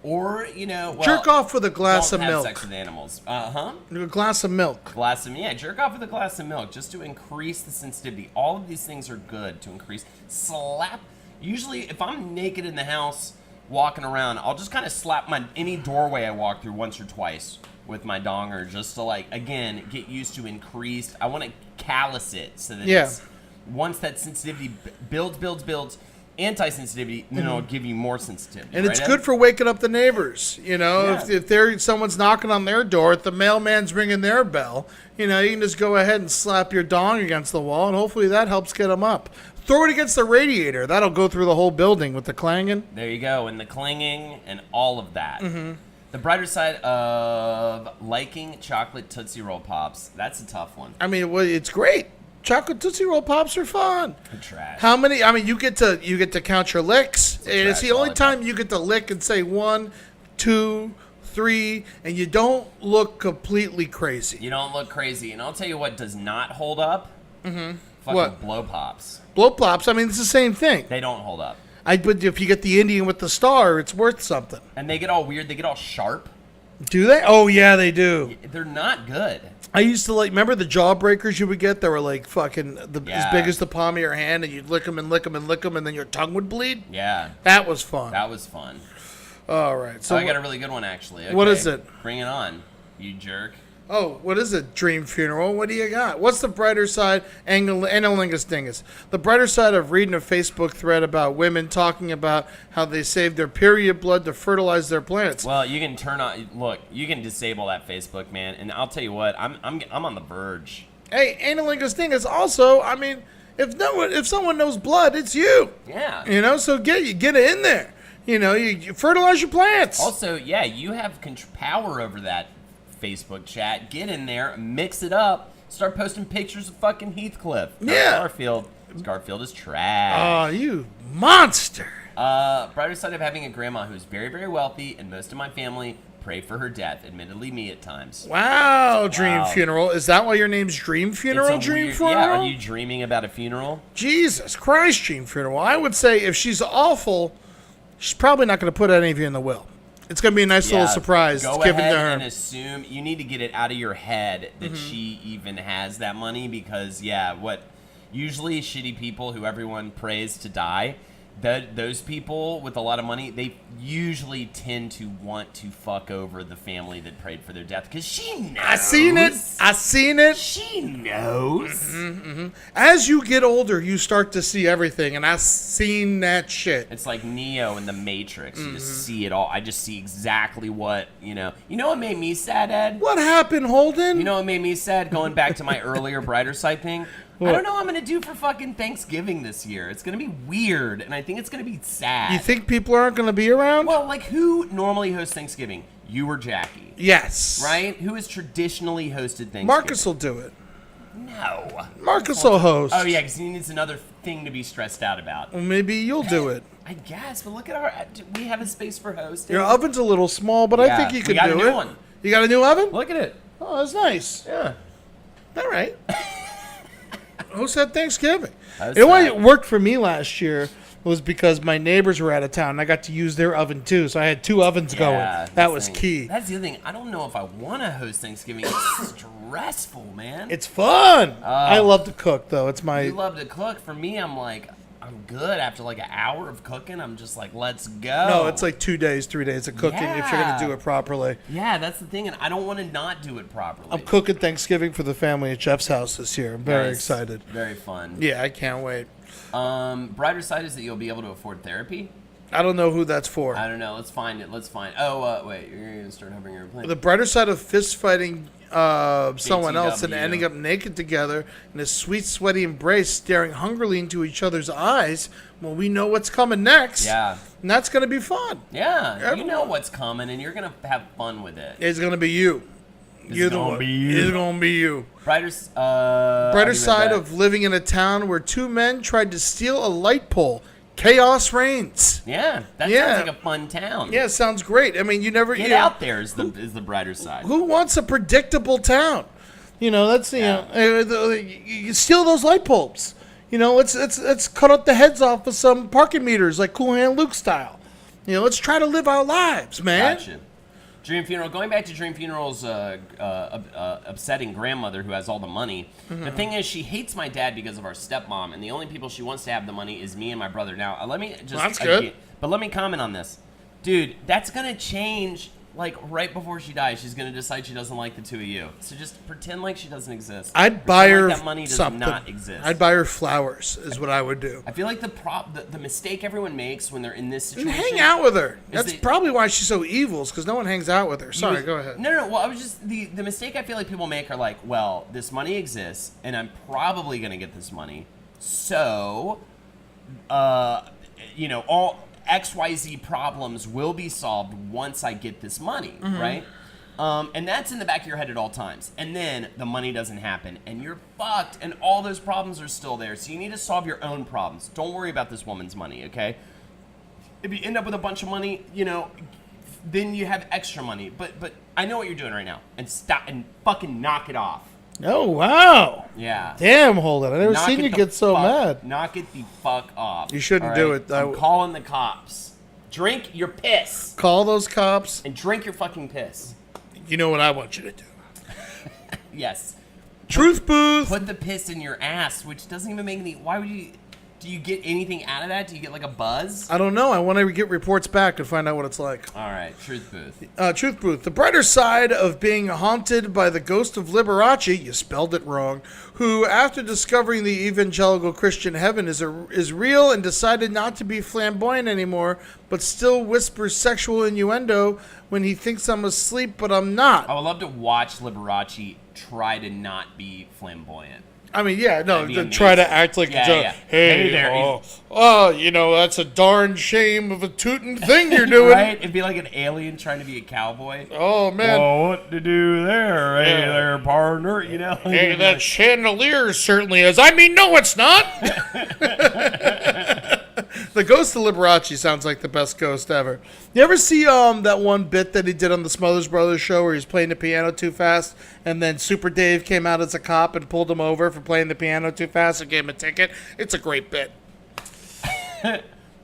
Or, you know, jerk off with a glass of milk. Have sex with animals. A glass of milk. Jerk off with a glass of milk just to increase the sensitivity. All of these things are good to increase. Slap. Usually, if I'm naked in the house walking around, I'll just kind of slap any doorway I walk through once or twice with my donger just to, like, again, get used to increased. I want to callus it so that it's, once that sensitivity builds, anti-sensitivity, then it'll give you more sensitivity. And it's good for waking up the neighbors. You know, if someone's knocking on their door, if the mailman's ringing their bell, you know, you can just go ahead and slap your dong against the wall, and hopefully that helps get them up. Throw it against the radiator. That'll go through the whole building with the clanging. There you go, and the clanging and all of that. Mm-hmm. The brighter side of liking chocolate Tootsie Roll Pops, that's a tough one. I mean, well, it's great. Chocolate Tootsie Roll Pops are fun. Trash. How many? I mean, you get to count your licks, and it's the only time you get to lick and say 1, 2, 3, and you don't look completely crazy. You don't look crazy, and I'll tell you what does not hold up. Mm-hmm. Fucking what? Blow pops. Blow pops. I mean, it's the same thing. They don't hold up. But if you get the Indian with the star, it's worth something. And they get all weird. They get all sharp. Do they? Oh yeah, they do. They're not good. I used to remember the jawbreakers you would get that were like fucking as big as the palm of your hand, and you'd lick them and lick them and lick them, and then your tongue would bleed? Yeah. That was fun. All right. So I got a really good one, actually. Okay. What is it? Bring it on, you jerk. Oh, what is it, Dream Funeral? What do you got? What's the brighter side? Analingus dingus. The brighter side of reading a Facebook thread about women talking about how they save their period blood to fertilize their plants. Well, you can you can disable that Facebook, man. And I'll tell you what, I'm on the verge. Hey, analingus dingus. Also, I mean, if someone knows blood, it's you. Yeah. You know, so get it in there. You know, you fertilize your plants. Also, yeah, you have power over that Facebook chat. Get in there, mix it up, start posting pictures of fucking Heathcliff. Yeah. Garfield is trash. Oh, you monster. Brighter side of having a grandma who's very, very wealthy, and most of my family pray for her death. Admittedly, me at times. Wow, Dream Funeral. Is that why your name's Dream Funeral? Funeral? Yeah, are you dreaming about a funeral? Jesus Christ, Dream Funeral. I would say if she's awful, she's probably not going to put any of you in the will. It's going to be a nice little surprise Go given ahead to her. And assume you need to get it out of your head that she even has that money because, usually shitty people who everyone prays to die, those people with a lot of money, they usually tend to want to fuck over the family that prayed for their death because she knows. I seen it. She knows. Mm-hmm. As you get older, you start to see everything, and I've seen that shit. It's like Neo in the Matrix. You just see it all. I just see exactly what, You know what made me sad, Ed? What happened, Holden? You know what made me sad? Going back to my earlier brighter side thing. What? I don't know what I'm going to do for fucking Thanksgiving this year. It's going to be weird, and I think it's going to be sad. You think people aren't going to be around? Well, like, who normally hosts Thanksgiving? You or Jackie? Yes. Right? Who has traditionally hosted Thanksgiving? Marcus will do it. No. Marcus will host. Oh, yeah, because he needs another thing to be stressed out about. Well, maybe you'll do it. I guess, but look at our... We have a space for hosting. Your oven's a little small, but I think you can do it. We got a new one. You got a new oven? Look at it. Oh, that's nice. Yeah. All right. Who said Thanksgiving? That's You know why right. it worked for me last year was because my neighbors were out of town, and I got to use their oven, too. So I had 2 ovens going. That was key. That's the other thing. I don't know if I want to host Thanksgiving. It's stressful, man. It's fun. I love to cook, though. It's my... You love to cook. For me, I'm like... I'm good after like an hour of cooking. I'm just like, let's go. No, it's like 2 days, 3 days of cooking if you're going to do it properly. Yeah, that's the thing, and I don't want to not do it properly. I'm cooking Thanksgiving for the family at Jeff's house this year. I'm very excited. Very fun. Yeah, I can't wait. Brighter side is that you'll be able to afford therapy. I don't know who that's for. I don't know. Let's find it. Oh, wait. You're going to start having your plane. The brighter side of fist fighting someone else and JTW. ending up naked together in a sweet, sweaty embrace, staring hungrily into each other's eyes. Well, we know what's coming next. Yeah. And that's going to be fun. Yeah. You know what's coming, and you're going to have fun with it. It's going to be you. You're the one. It's going to be you. Brighter side of living in a town where 2 men tried to steal a light pole. Chaos reigns. Yeah, that sounds like a fun town. Yeah, it sounds great. I mean, you never get out there is the brighter side. Who wants a predictable town? You know, that's you steal those light bulbs. You know, let's cut up the heads off of some parking meters like Cool Hand Luke style. You know, let's try to live our lives, man. Gotcha. Dream Funeral. Going back to Dream Funeral's upsetting grandmother who has all the money. The thing is, she hates my dad because of our stepmom, and the only people she wants to have the money is me and my brother. Now, let me just... That's good. But let me comment on this. Dude, that's going to change... Like, right before she dies, she's going to decide she doesn't like the 2 of you. So just pretend like she doesn't exist. I'd buy her like that money does something. not exist. I'd buy her flowers, is what I would do. I feel like the mistake everyone makes when they're in this situation... And hang out with her. That's probably why she's so evil, is because no one hangs out with her. Sorry, go ahead. No. Well, I was just... The mistake I feel like people make are like, well, this money exists, and I'm probably going to get this money. So, you know, all... XYZ problems will be solved once I get this money, right? And that's in the back of your head at all times. And then the money doesn't happen, and you're fucked, and all those problems are still there. So you need to solve your own problems. Don't worry about this woman's money, okay? If you end up with a bunch of money, you know, then you have extra money. But I know what you're doing right now, and stop and fucking knock it off. Oh, wow. Yeah. Damn, Holden. I never seen you get so mad. Knock it the fuck off. You shouldn't do it. I'm calling the cops. Drink your piss. Call those cops. And drink your fucking piss. You know what I want you to do. Yes. Truth booth. Put the piss in your ass, which doesn't even make any... Why would you... Do you get anything out of that? Do you get like a buzz? I don't know. I want to get reports back and find out what it's like. All right, Truth Booth. Truth Booth. The brighter side of being haunted by the ghost of Liberace, you spelled it wrong, who, after discovering the evangelical Christian heaven is real and decided not to be flamboyant anymore, but still whispers sexual innuendo when he thinks I'm asleep, but I'm not. I would love to watch Liberace try to not be flamboyant. I mean, yeah, no, to try to act like a joke. Yeah. Hey there. You know, that's a darn shame of a tootin' thing you're doing. Right? It'd be like an alien trying to be a cowboy. Oh, man. Well, what to do there? Hey there, partner. You know? Hey, that chandelier certainly is. I mean, no, it's not. The ghost of Liberace sounds like the best ghost ever. You ever see that one bit that he did on the Smothers Brothers show where he's playing the piano too fast, and then Super Dave came out as a cop and pulled him over for playing the piano too fast and gave him a ticket? It's a great bit.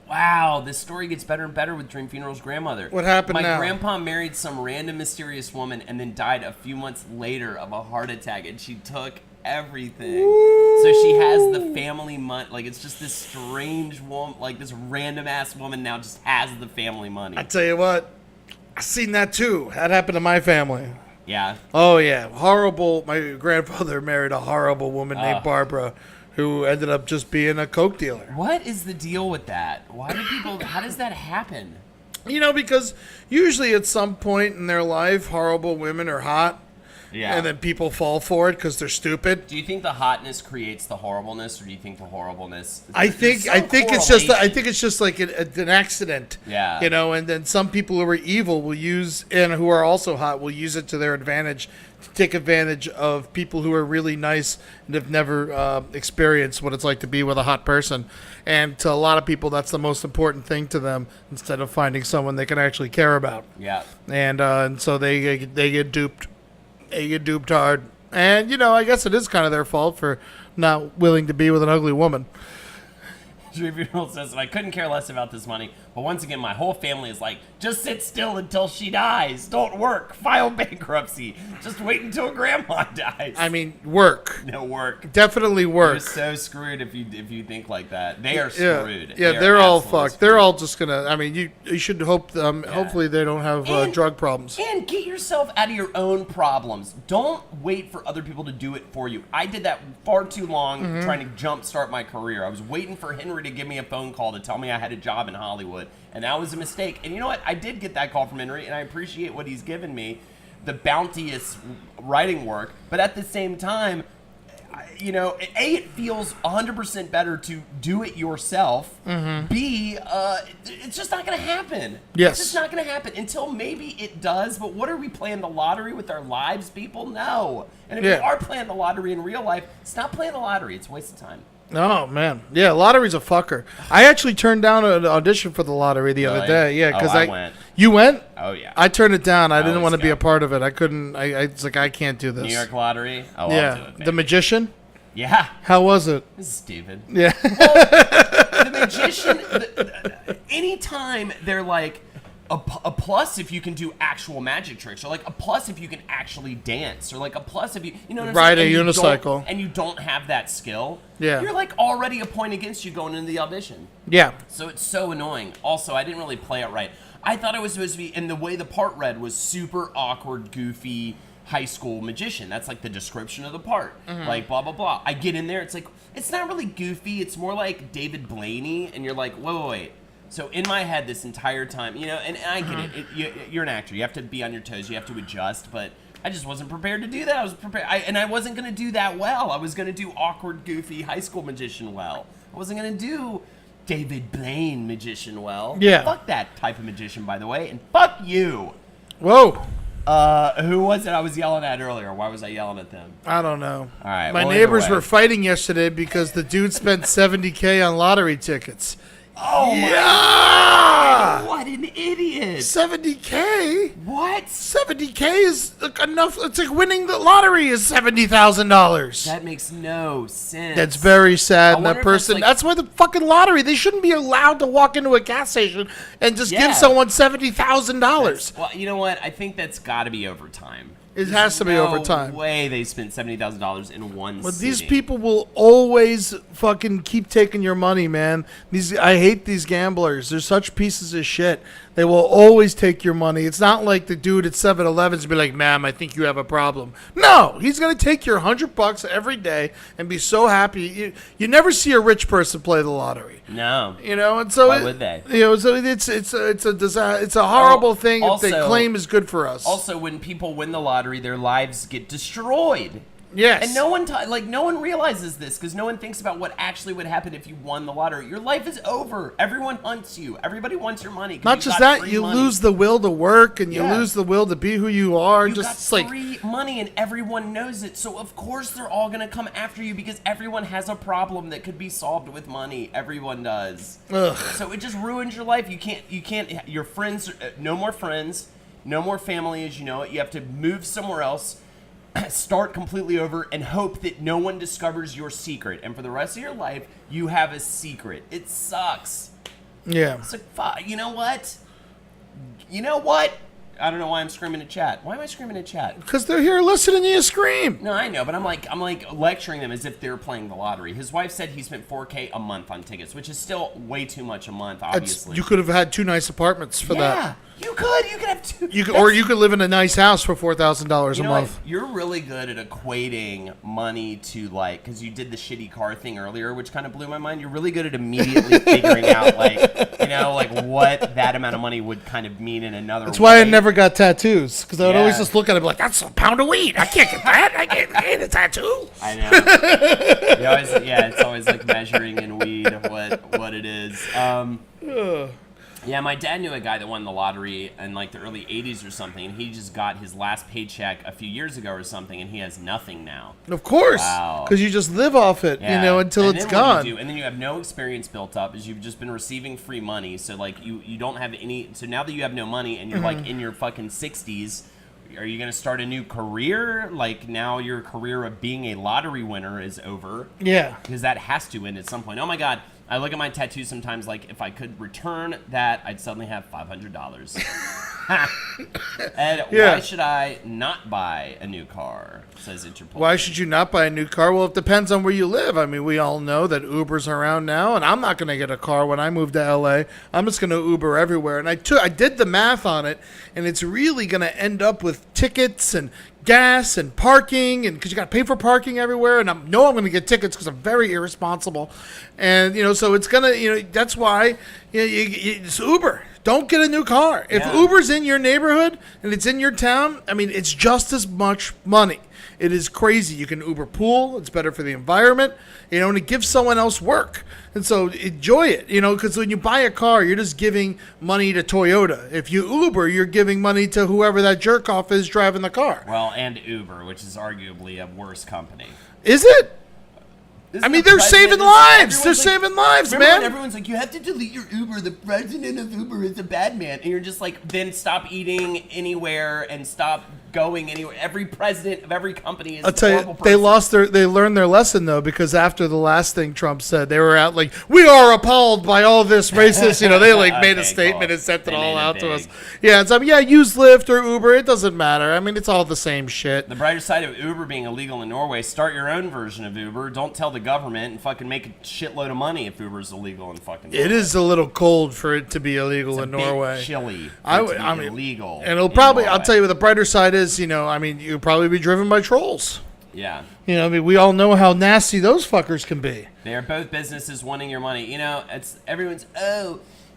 Wow, this story gets better and better with Dream Funeral's grandmother. What happened now? My grandpa married some random mysterious woman and then died a few months later of a heart attack, and she took everything. Ooh. So she has the family money. Like, it's just this strange woman, like this random ass woman now just has the family money. I tell you what, I seen that too. That happened to my family. Yeah. Oh yeah, horrible. My grandfather married a horrible woman named Barbara, who ended up just being a coke dealer. What is the deal with that? Why do people? How does that happen? You know, because usually at some point in their life, horrible women are hot. Yeah. and then people fall for it because they're stupid. Do you think the hotness creates the horribleness, or do you think the horribleness? I think it's just like an accident. Yeah. You know, and then some people who are evil will use, and who are also hot, will use it to their advantage, to take advantage of people who are really nice and have never experienced what it's like to be with a hot person. And to a lot of people, that's the most important thing to them, instead of finding someone they can actually care about. Yeah. And so they get duped. They get duped hard. And, you know, I guess it is kind of their fault for not willing to be with an ugly woman. 3-year-old says, I couldn't care less about this money, but once again, my whole family is like, just sit still until she dies. Don't work. File bankruptcy. Just wait until grandma dies. I mean, work. No work. Definitely work. You're so screwed if you think like that. They are screwed. Yeah, they're all fucked. Screwed. They're all just gonna. I mean, you should hope. Hopefully, they don't have drug problems. And get yourself out of your own problems. Don't wait for other people to do it for you. I did that far too long, trying to jumpstart my career. I was waiting for Henry to give me a phone call to tell me I had a job in Hollywood, and that was a mistake. And you know what? I did get that call from Henry, and I appreciate what he's given me, the bounteous writing work. But at the same time, you know, A, it feels 100% better to do it yourself. B, it's just not going to happen. Yes. It's just not going to happen until maybe it does. But what are we playing the lottery with our lives, people? No. And if you are playing the lottery in real life, stop playing the lottery. It's a waste of time. Oh, man. Yeah, lottery's a fucker. I actually turned down an audition for the lottery the other day. Yeah, because I went. You went? Oh, yeah. I turned it down. I didn't want to be a part of it. I couldn't. I was like, I can't do this. New York Lottery? Oh, yeah. I'll do it, The Magician? Yeah. How was it? This is stupid. Yeah. Well, the Magician, anytime they're like, a plus if you can do actual magic tricks, or like a plus if you can actually dance, or like a plus if you know what I'm ride saying? a unicycle, and you don't have that skill. Yeah, you're like already a point against you going into the audition. Yeah. So it's so annoying. Also, I didn't really play it right. I thought it was supposed to be, and the way the part read was super awkward, goofy high school magician. That's like the description of the part. Like blah blah blah. I get in there, it's like it's not really goofy. It's more like David Blaney, and you're like, wait. So in my head this entire time, you know, and I get it. You're an actor. You have to be on your toes. You have to adjust. But I just wasn't prepared to do that. I was prepared, and I wasn't going to do that well. I was going to do awkward, goofy high school magician well. I wasn't going to do David Blaine magician well. Yeah. Fuck that type of magician, by the way, and fuck you. Whoa. Who was it I was yelling at earlier? Why was I yelling at them? I don't know. All right. My neighbors were fighting yesterday because the dude spent $70K on lottery tickets. Oh my God! What an idiot! $70K? What? $70K is enough. It's like winning the lottery is $70,000. That makes no sense. That's very sad. I That wonder if person. that's That's why the fucking lottery. They shouldn't be allowed to walk into a gas station and just give someone $70,000. Well, you know what? I think that's got to be overtime. It has to be overtime. No way they spent $70,000 in one But sitting. these people will always fucking keep taking your money, man. I hate these gamblers. They're such pieces of shit. They will always take your money. It's not like the dude at 7-Eleven's be like, ma'am, I think you have a problem. No, he's going to take your $100 every day and be so happy. You never see a rich person play the lottery. No. You know, and so why would they? You know, so it's a horrible thing that they claim is good for us. Also, when people win the lottery, their lives get destroyed. Yes. And no one realizes this because no one thinks about what actually would happen if you won the lottery. Your life is over. Everyone hunts you. Everybody wants your money. Not just that, you lose the will to work and you lose the will to be who you are. You got free money and everyone knows it. So of course they're all going to come after you because everyone has a problem that could be solved with money. Everyone does. Ugh. So it just ruins your life. You can't, your friends, no more friends, no more family as you know it. You have to move somewhere else. Start completely over and hope that no one discovers your secret. And for the rest of your life, you have a secret. It sucks. Yeah. It's like, you know what? I don't know why I'm screaming at chat. Why am I screaming at chat? Because they're here listening to you scream. No, I know, but I'm like lecturing them as if they're playing the lottery. His wife said he spent $4K a month on tickets, which is still way too much a month, obviously. You could have had 2 nice apartments for that. You could have two. Or you could live in a nice house for $4,000 a know month. what? You're really good at equating money to like, because you did the shitty car thing earlier, which kind of blew my mind. You're really good at immediately figuring out like what that amount of money would kind of mean in another. That's why way. I never got tattoos, because I would always Yeah. just look at it and be like, that's a pound of weed. I can't get that. I can't get a tattoo. I know. It's always like measuring in weed what it is. Yeah, my dad knew a guy that won the lottery in like the early 80s or something, and he just got his last paycheck a few years ago or something, and he has nothing now. Of course. Wow. Because you just live off it, Yeah. until And it's then gone. what do you do? And then you have no experience built up, as you've just been receiving free money. So like you don't have any. So now that you have no money and you're like in your fucking 60s, are you gonna start a new career? Like now your career of being a lottery winner is over. Yeah. Because that has to end at some point. Oh my God. I look at my tattoos sometimes like if I could return that, I'd suddenly have $500. And Yeah. why should I not buy a new car? Says Interpol. Why should you not buy a new car? Well, it depends on where you live. I mean, we all know that Uber's around now, and I'm not going to get a car when I move to LA. I'm just going to Uber everywhere. And I did the math on it, and it's really going to end up with tickets and gas and parking, and because you got to pay for parking everywhere. And I know I'm going to get tickets because I'm very irresponsible. And, so it's going to, that's why it's Uber. Don't get a new car. If Yeah. Uber's in your neighborhood and it's in your town, I mean, it's just as much money. It is crazy. You can Uber pool. It's better for the environment, and it gives someone else work. And so enjoy it, because when you buy a car, you're just giving money to Toyota. If you Uber, you're giving money to whoever that jerk off is driving the car. Well, and Uber, which is arguably a worse company. Is it? Isn't I mean, the they're president- saving lives. They're everyone's like- saving lives, Remember when man. everyone's like, you have to delete your Uber. The president of Uber is a bad man. And you're just like, then stop eating anywhere and stop going anywhere. Every president of every company is I'll a tell horrible you, person. they learned their lesson though, because after the last thing Trump said, they were out like, we are appalled by all this racist. They made a Okay, statement cool. and sent They it all made it out to us. big. Yeah, it's use Lyft or Uber. It doesn't matter. I mean, it's all the same shit. The brighter side of Uber being illegal in Norway, start your own version of Uber. Don't tell the government and fucking make a shitload of money if Uber's illegal in fucking Norway. It is a little cold for it to be illegal It's a in bit chilly. chilly. I I mean, illegal. And it'll in probably, I'll Norway. tell you what the brighter side is, you'll probably be driven by trolls. Yeah. We all know how nasty those fuckers can be. They are both businesses wanting your money. Everyone's,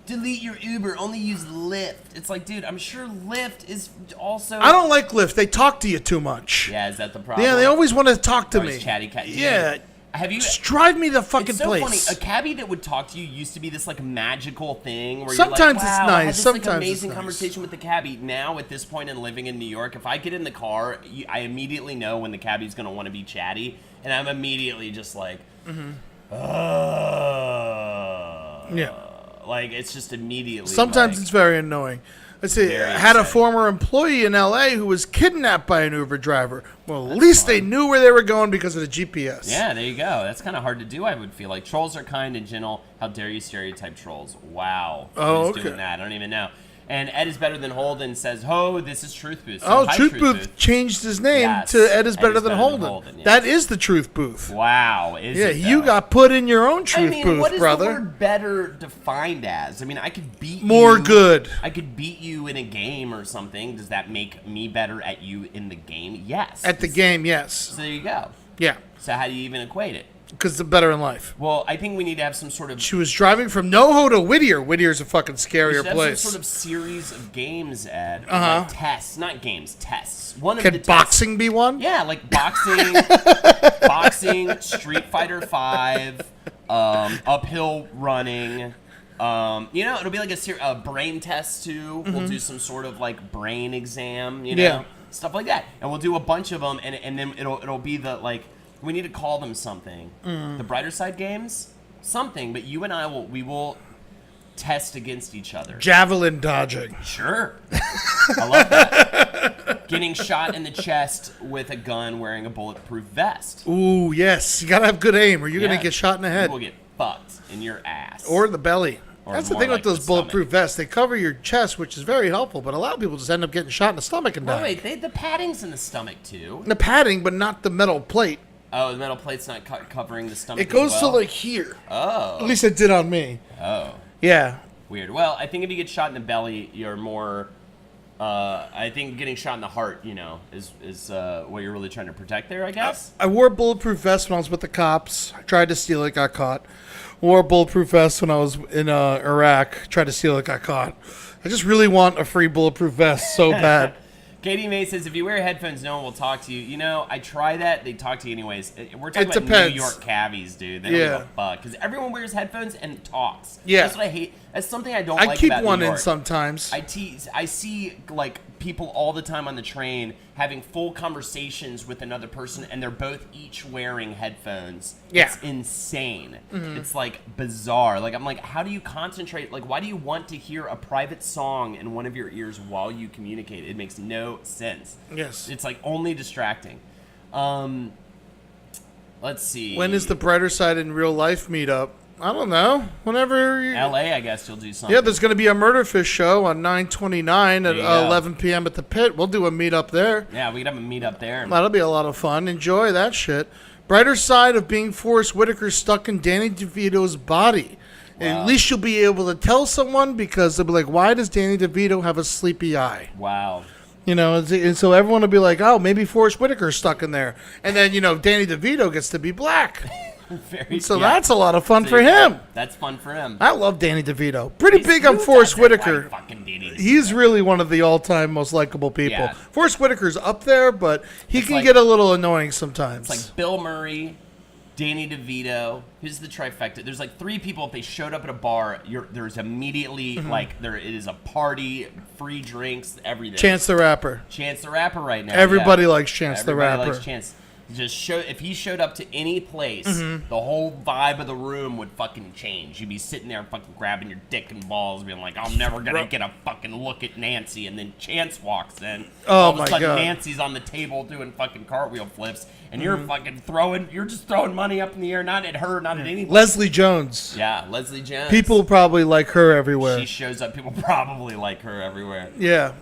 delete your Uber, only use Lyft. It's like, dude, I'm sure Lyft is also... I don't like Lyft. They talk to you too much. Yeah, is that the problem? Yeah, they always want to talk to Always me. chatty cat. Dude, Yeah. Have you... Just drive me the fucking It's so place. funny. A cabbie that would talk to you used to be this like magical thing where Sometimes you're it's like, wow, nice, I had this sometimes like it's amazing nice. conversation with the cabbie. Now at this point in living in New York, if I get in the car, I immediately know when the cabbie's going to want to be chatty, and I'm immediately just like, Yeah. like it's just immediately. Sometimes like, it's very annoying. Let's see. Very I had a upsetting. former employee in L.A. who was kidnapped by an Uber driver. Well, at least they knew where they were going because of the GPS. Yeah, there you go. That's kind of hard to do, I would feel like. Trolls are kind and gentle. How dare you stereotype trolls? Wow. Oh, Who's okay. doing that? I don't even know. And Ed is better than Holden says, "Ho, this is Truth Booth." So, Oh, hi, Truth Booth changed his name Yes. to Ed is Better Than Holden. Yes. That is the Truth Booth. Wow. Is Yeah, it, you though? got put in your own I Truth mean, Booth, what is brother. the word better defined as? I mean, I could beat More you. good. I could beat you in a game or something. Does that make me better at you in the game? Yes. At the game, yes. So there you go. Yeah, So how do you even equate it? because the better in life. Well, I think we need to have some sort of She was driving from NoHo to Whittier. Whittier's a fucking We scarier should have place. some sort of series of games, Ed. Uh-huh. Like tests, not games, tests. One of Can the tests. boxing be one? Yeah, like boxing, Street Fighter 5, uphill running. It'll be like a brain test too. We'll do some sort of like brain exam, Yeah. stuff like that, and we'll do a bunch of them, and then it'll be the like we need to call them something. The brighter side games, something. But you and I will test against each other. Javelin dodging. Sure. I love that. Getting shot in the chest with a gun wearing a bulletproof vest. Ooh, yes. You gotta have good aim, or you're Yeah. gonna get shot in the head You will get fucked in your ass. or the belly. Or That's the more thing like with those the bulletproof vests. They cover your chest, which is very helpful. But a lot of people just end up getting shot in the stomach and Oh, die. wait, the padding's in the stomach too. The padding, but not the metal plate. Oh, the metal plate's not covering the stomach. It goes as to well? like here. Oh. At least it did on me. Oh. Yeah. Weird. Well, I think if you get shot in the belly, you're more. I think getting shot in the heart, is what you're really trying to protect there, I guess. I wore a bulletproof vest when I was with the cops. I tried to steal it, got caught. Wore a bulletproof vest when I was in Iraq. Tried to steal it, got caught. I just really want a free bulletproof vest so bad. Katie May says, if you wear headphones, no one will talk to you. I try that. They talk to you anyways. We're talking about depends. New York cavies, dude. They don't give a fuck. Because everyone wears headphones and talks. Yeah. That's what I hate. That's something I don't like about I keep New one York. in sometimes. I see, people all the time on the train having full conversations with another person, and they're both each wearing headphones. Yeah. It's insane. Mm-hmm. It's, bizarre. I'm like, how do you concentrate? Why do you want to hear a private song in one of your ears while you communicate? It makes no sense. Yes. It's, only distracting. Let's see. When is the Brighter Side in Real Life meetup? I don't know. Whenever LA, I guess you'll do something. Yeah, there's going to be a Murderfish show on 9/29 at 11 p.m. at the Pit. We'll do a meetup there. Yeah, we could have a meetup there. That'll be a lot of fun. Enjoy that shit. Brighter side of being Forrest Whitaker stuck in Danny DeVito's body. Wow. At least you'll be able to tell someone because they'll be like, why does Danny DeVito have a sleepy eye? Wow. And so everyone will be like, oh, maybe Forrest Whitaker's stuck in there. And then, Danny DeVito gets to be black. That's a lot of fun for him. That's fun for him. I love Danny DeVito. He's big on Forrest Whitaker. He's really one of the all-time most likable people. Yeah. Forrest Whitaker's up there, but he can get a little annoying sometimes. It's like Bill Murray, Danny DeVito. Who's the trifecta? There's three people. If they showed up at a bar, there's immediately there is a party, free drinks, everything. Chance the Rapper. Chance the Rapper right now. Everybody likes Chance the Rapper. Everybody likes Chance. If he showed up to any place, the whole vibe of the room would fucking change. You'd be sitting there fucking grabbing your dick and balls, being like, I'm never gonna get a fucking look at Nancy. And then Chance walks in. All of a sudden, Nancy's on the table doing fucking cartwheel flips, and you're just throwing money up in the air, not at her, not at anybody. Leslie Jones. Yeah, Leslie Jones. People probably like her everywhere. She shows up. People probably like her everywhere. Yeah.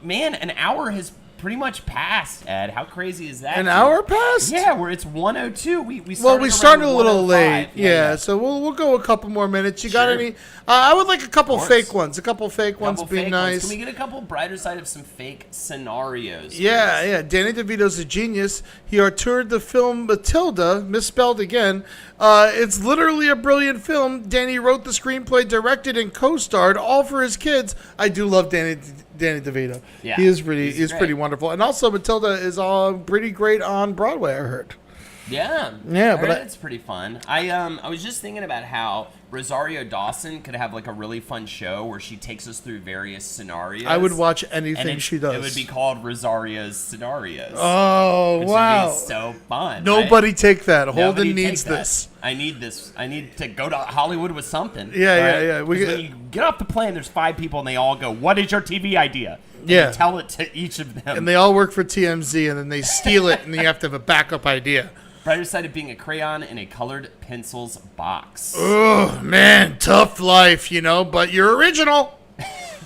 Man, an hour has pretty much passed, Ed. How crazy is that? An hour passed? Yeah, it's 1:02. We started a little late. 1:05. Yeah, so we'll go a couple more minutes. You got any? I would like a couple fake ones. A couple fake ones would be nice. Can we get a couple brighter side of some fake scenarios? Yeah. Danny DeVito's a genius. He auteured the film Matilda, misspelled again. It's literally a brilliant film. Danny wrote the screenplay, directed, and co-starred, all for his kids. I do love Danny DeVito. Yeah, he's pretty wonderful. And also Matilda is pretty great on Broadway, I heard. Yeah, but it's pretty fun. I was just thinking about how Rosario Dawson could have a really fun show where she takes us through various scenarios. I would watch anything she does. It would be called Rosario's Scenarios. Oh, wow. Would be so fun. Nobody take that. Holden needs this. I need this. I need to go to Hollywood with something. Yeah. When you get off the plane, there's 5 people, and they all go, what is your TV idea? And you tell it to each of them. And they all work for TMZ, and then they steal it, and you have to have a backup idea. Brighter side of being a crayon in a colored pencils box. Oh, man, tough life, but you're original.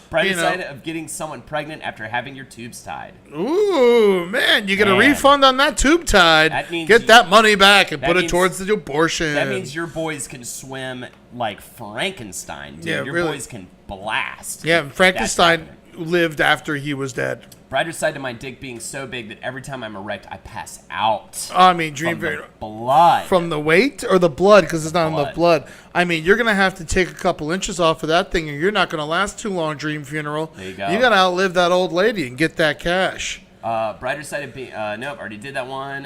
Brighter side of getting someone pregnant after having your tubes tied. Ooh, man, you get a refund on that tube tied. That means get that money back and put it towards the abortion. That means your boys can swim like Frankenstein, dude. Yeah, your boys can blast. Yeah, and Frankenstein lived after he was dead. Brighter side to my dick being so big that every time I'm erect, I pass out. I mean, from the blood. From the weight or the blood? Because it's not enough blood. I mean, you're going to have to take a couple inches off of that thing, and you're not going to last too long, Dream Funeral. There you go. You got to outlive that old lady and get that cash. Brighter side of being... nope, already did that one.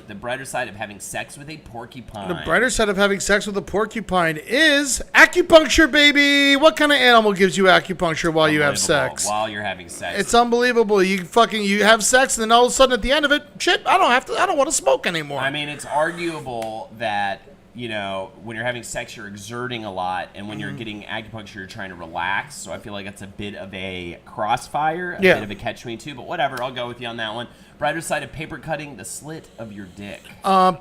The brighter side of having sex with a porcupine. The brighter side of having sex with a porcupine is acupuncture, baby! What kind of animal gives you acupuncture while you have sex? While you're having sex. It's unbelievable. You have sex, and then all of a sudden at the end of it, shit, I don't want to smoke anymore. I mean, it's arguable that... when you're having sex, you're exerting a lot, and when you're getting acupuncture, you're trying to relax. So I feel like it's a bit of a crossfire, a bit of a catch-22, but whatever, I'll go with you on that one. Brighter side of paper cutting, the slit of your dick.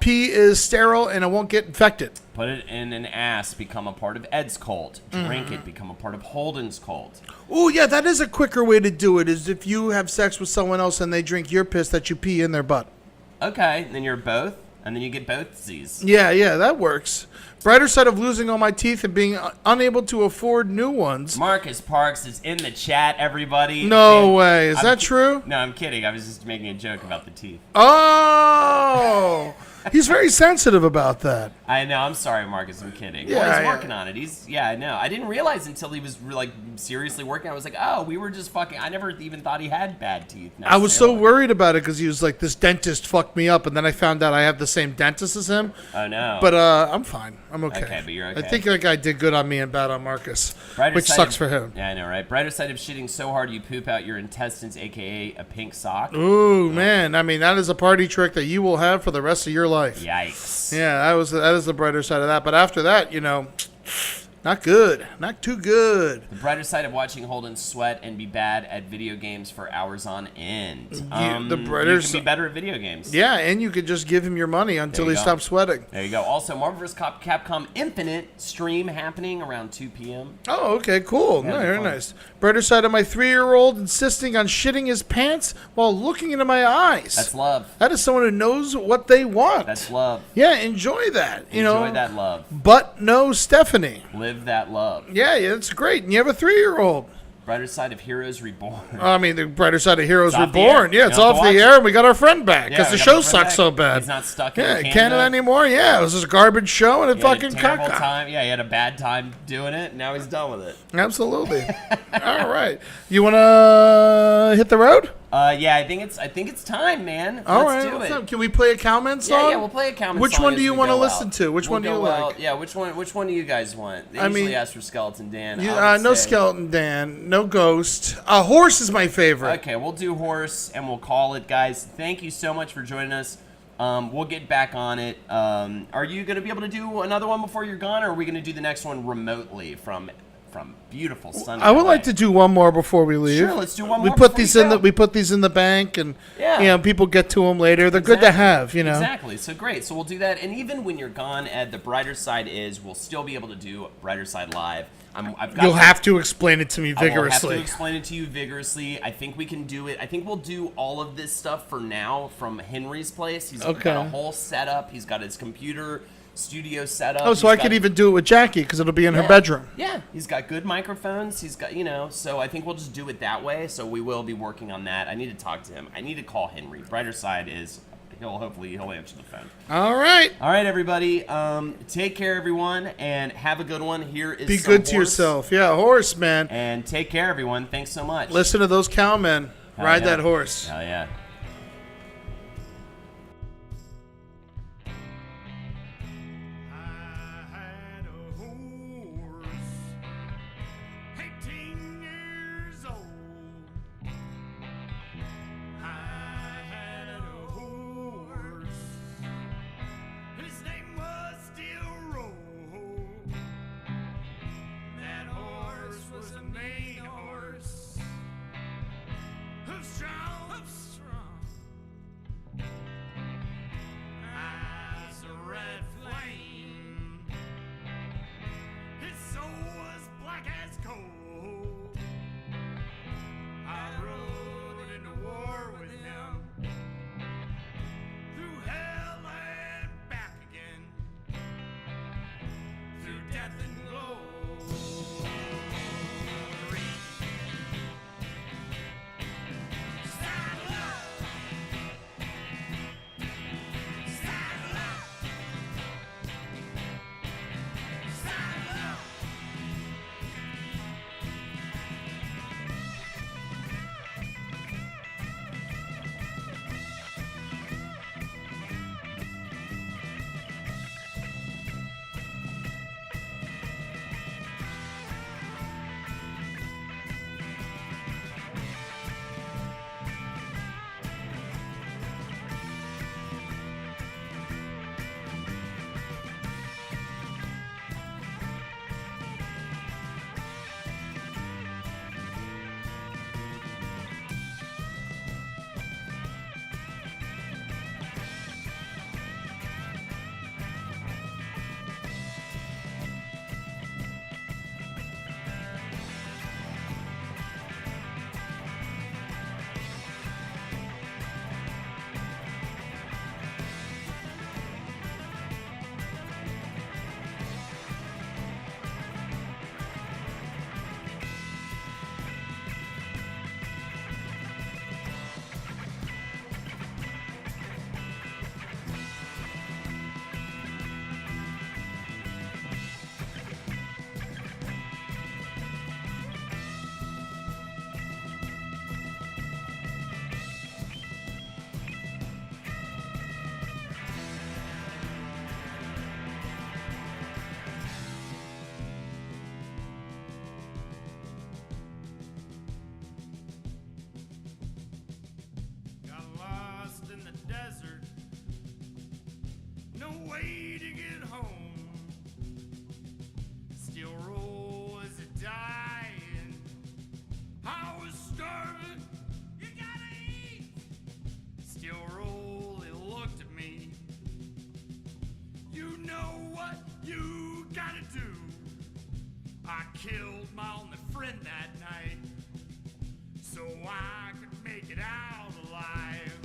Pee is sterile, and it won't get infected. Put it in an ass, become a part of Ed's cult. Drink it, become a part of Holden's cult. Oh, yeah, that is a quicker way to do it, is if you have sex with someone else and they drink your piss, that you pee in their butt. Okay, then you're both. And then you get both Z's. Yeah, that works. Brighter side of losing all my teeth and being unable to afford new ones. Marcus Parks is in the chat, everybody. No way. Is that true? No, I'm kidding. I was just making a joke about the teeth. Oh! He's very sensitive about that. I know. I'm sorry, Marcus. I'm kidding. Yeah, Well, he's working on it. I know. I didn't realize until he was like seriously working. I was like, oh, we were just fucking. I never even thought he had bad teeth. I was so worried about it because he was like, this dentist fucked me up, and then I found out I have the same dentist as him. Oh no. But I'm fine. I'm okay. Okay, but you're okay. I think that guy did good on me and bad on Marcus, Brighter which side sucks of, for him. Yeah, I know, right? Brighter side of shitting so hard you poop out your intestines, aka a pink sock. Ooh, man. I mean, that is a party trick that you will have for the rest of your life. Yikes. Yeah, that is the brighter side of that. But after that, not good. Not too good. The brighter side of watching Holden sweat and be bad at video games for hours on end. The brighter you can be better at video games. Yeah, and you could just give him your money until he stops sweating. There you go. Also, Marvel vs. Capcom Infinite stream happening around 2 p.m. Oh, okay, cool. Yeah, No, it'll be very fun. nice. Brighter side of my 3-year-old insisting on shitting his pants while looking into my eyes. That's love. That is someone who knows what they want. That's love. Yeah, enjoy that. Enjoy that love. But no Stephanie. Live that love. Yeah, that's great. And you have a 3-year-old. Brighter side of Heroes Reborn. I mean, the brighter side of Heroes It's off the Reborn. air. Yeah, it's You don't off have to the watch air, and we got our friend back because Yeah, the we got show our friend sucks back. so bad. He's not stuck in Canada Canada anymore. Yeah, it was just a garbage show and it He had fucking a terrible caca. time. Yeah, he had a bad time doing it. Now he's done with it. Absolutely. All right, you want to hit the road? Yeah, I think it's time, man. All Let's right. do What's it. up? Can we play a comment song? Yeah, we'll play a comment Which song one as do you we want to go listen out. to? Which one do you go like? out. Yeah, which one do you guys want? They I usually mean, ask for Skeleton Dan. No Skeleton Dan, no Ghost. Horse is my favorite. Okay, we'll do Horse, and we'll call it, guys. Thank you so much for joining us. We'll get back on it. Are you going to be able to do another one before you're gone, or are we going to do the next one remotely from beautiful sunny I would LA? like to do one more before we leave. Sure, let's do one more. We put before these we in go. we put these in the bank, and people get to them later. They're good to have, Exactly. So great. So we'll do that, and even when you're gone, Ed, the brighter side is we'll still be able to do Brighter Side Live. You'll have to explain it to me I will have vigorously. to explain it to you vigorously. I think we can do it. I think we'll do all of this stuff for now from Henry's place. He's got a whole setup. He's got his computer studio setup. Oh, so I could even do it with Jackie because it'll be in her bedroom. Yeah, he's got good microphones. He's got, so I think we'll just do it that way. So we will be working on that. I need to talk to him. I need to call Henry. Brighter side is hopefully he'll answer the phone. All right, everybody. Take care, everyone, and have a good one. Here is be some good to Horse. yourself. Yeah, horse, man. And take care, everyone. Thanks so much. Listen to those cowmen. Ride yeah. that horse. Hell yeah. I had a horse, 18 years old. I had a horse, his name was Steel Roll. That horse was a main horse, hoof strong, know what you gotta do. I killed my only friend that night so I could make it out alive.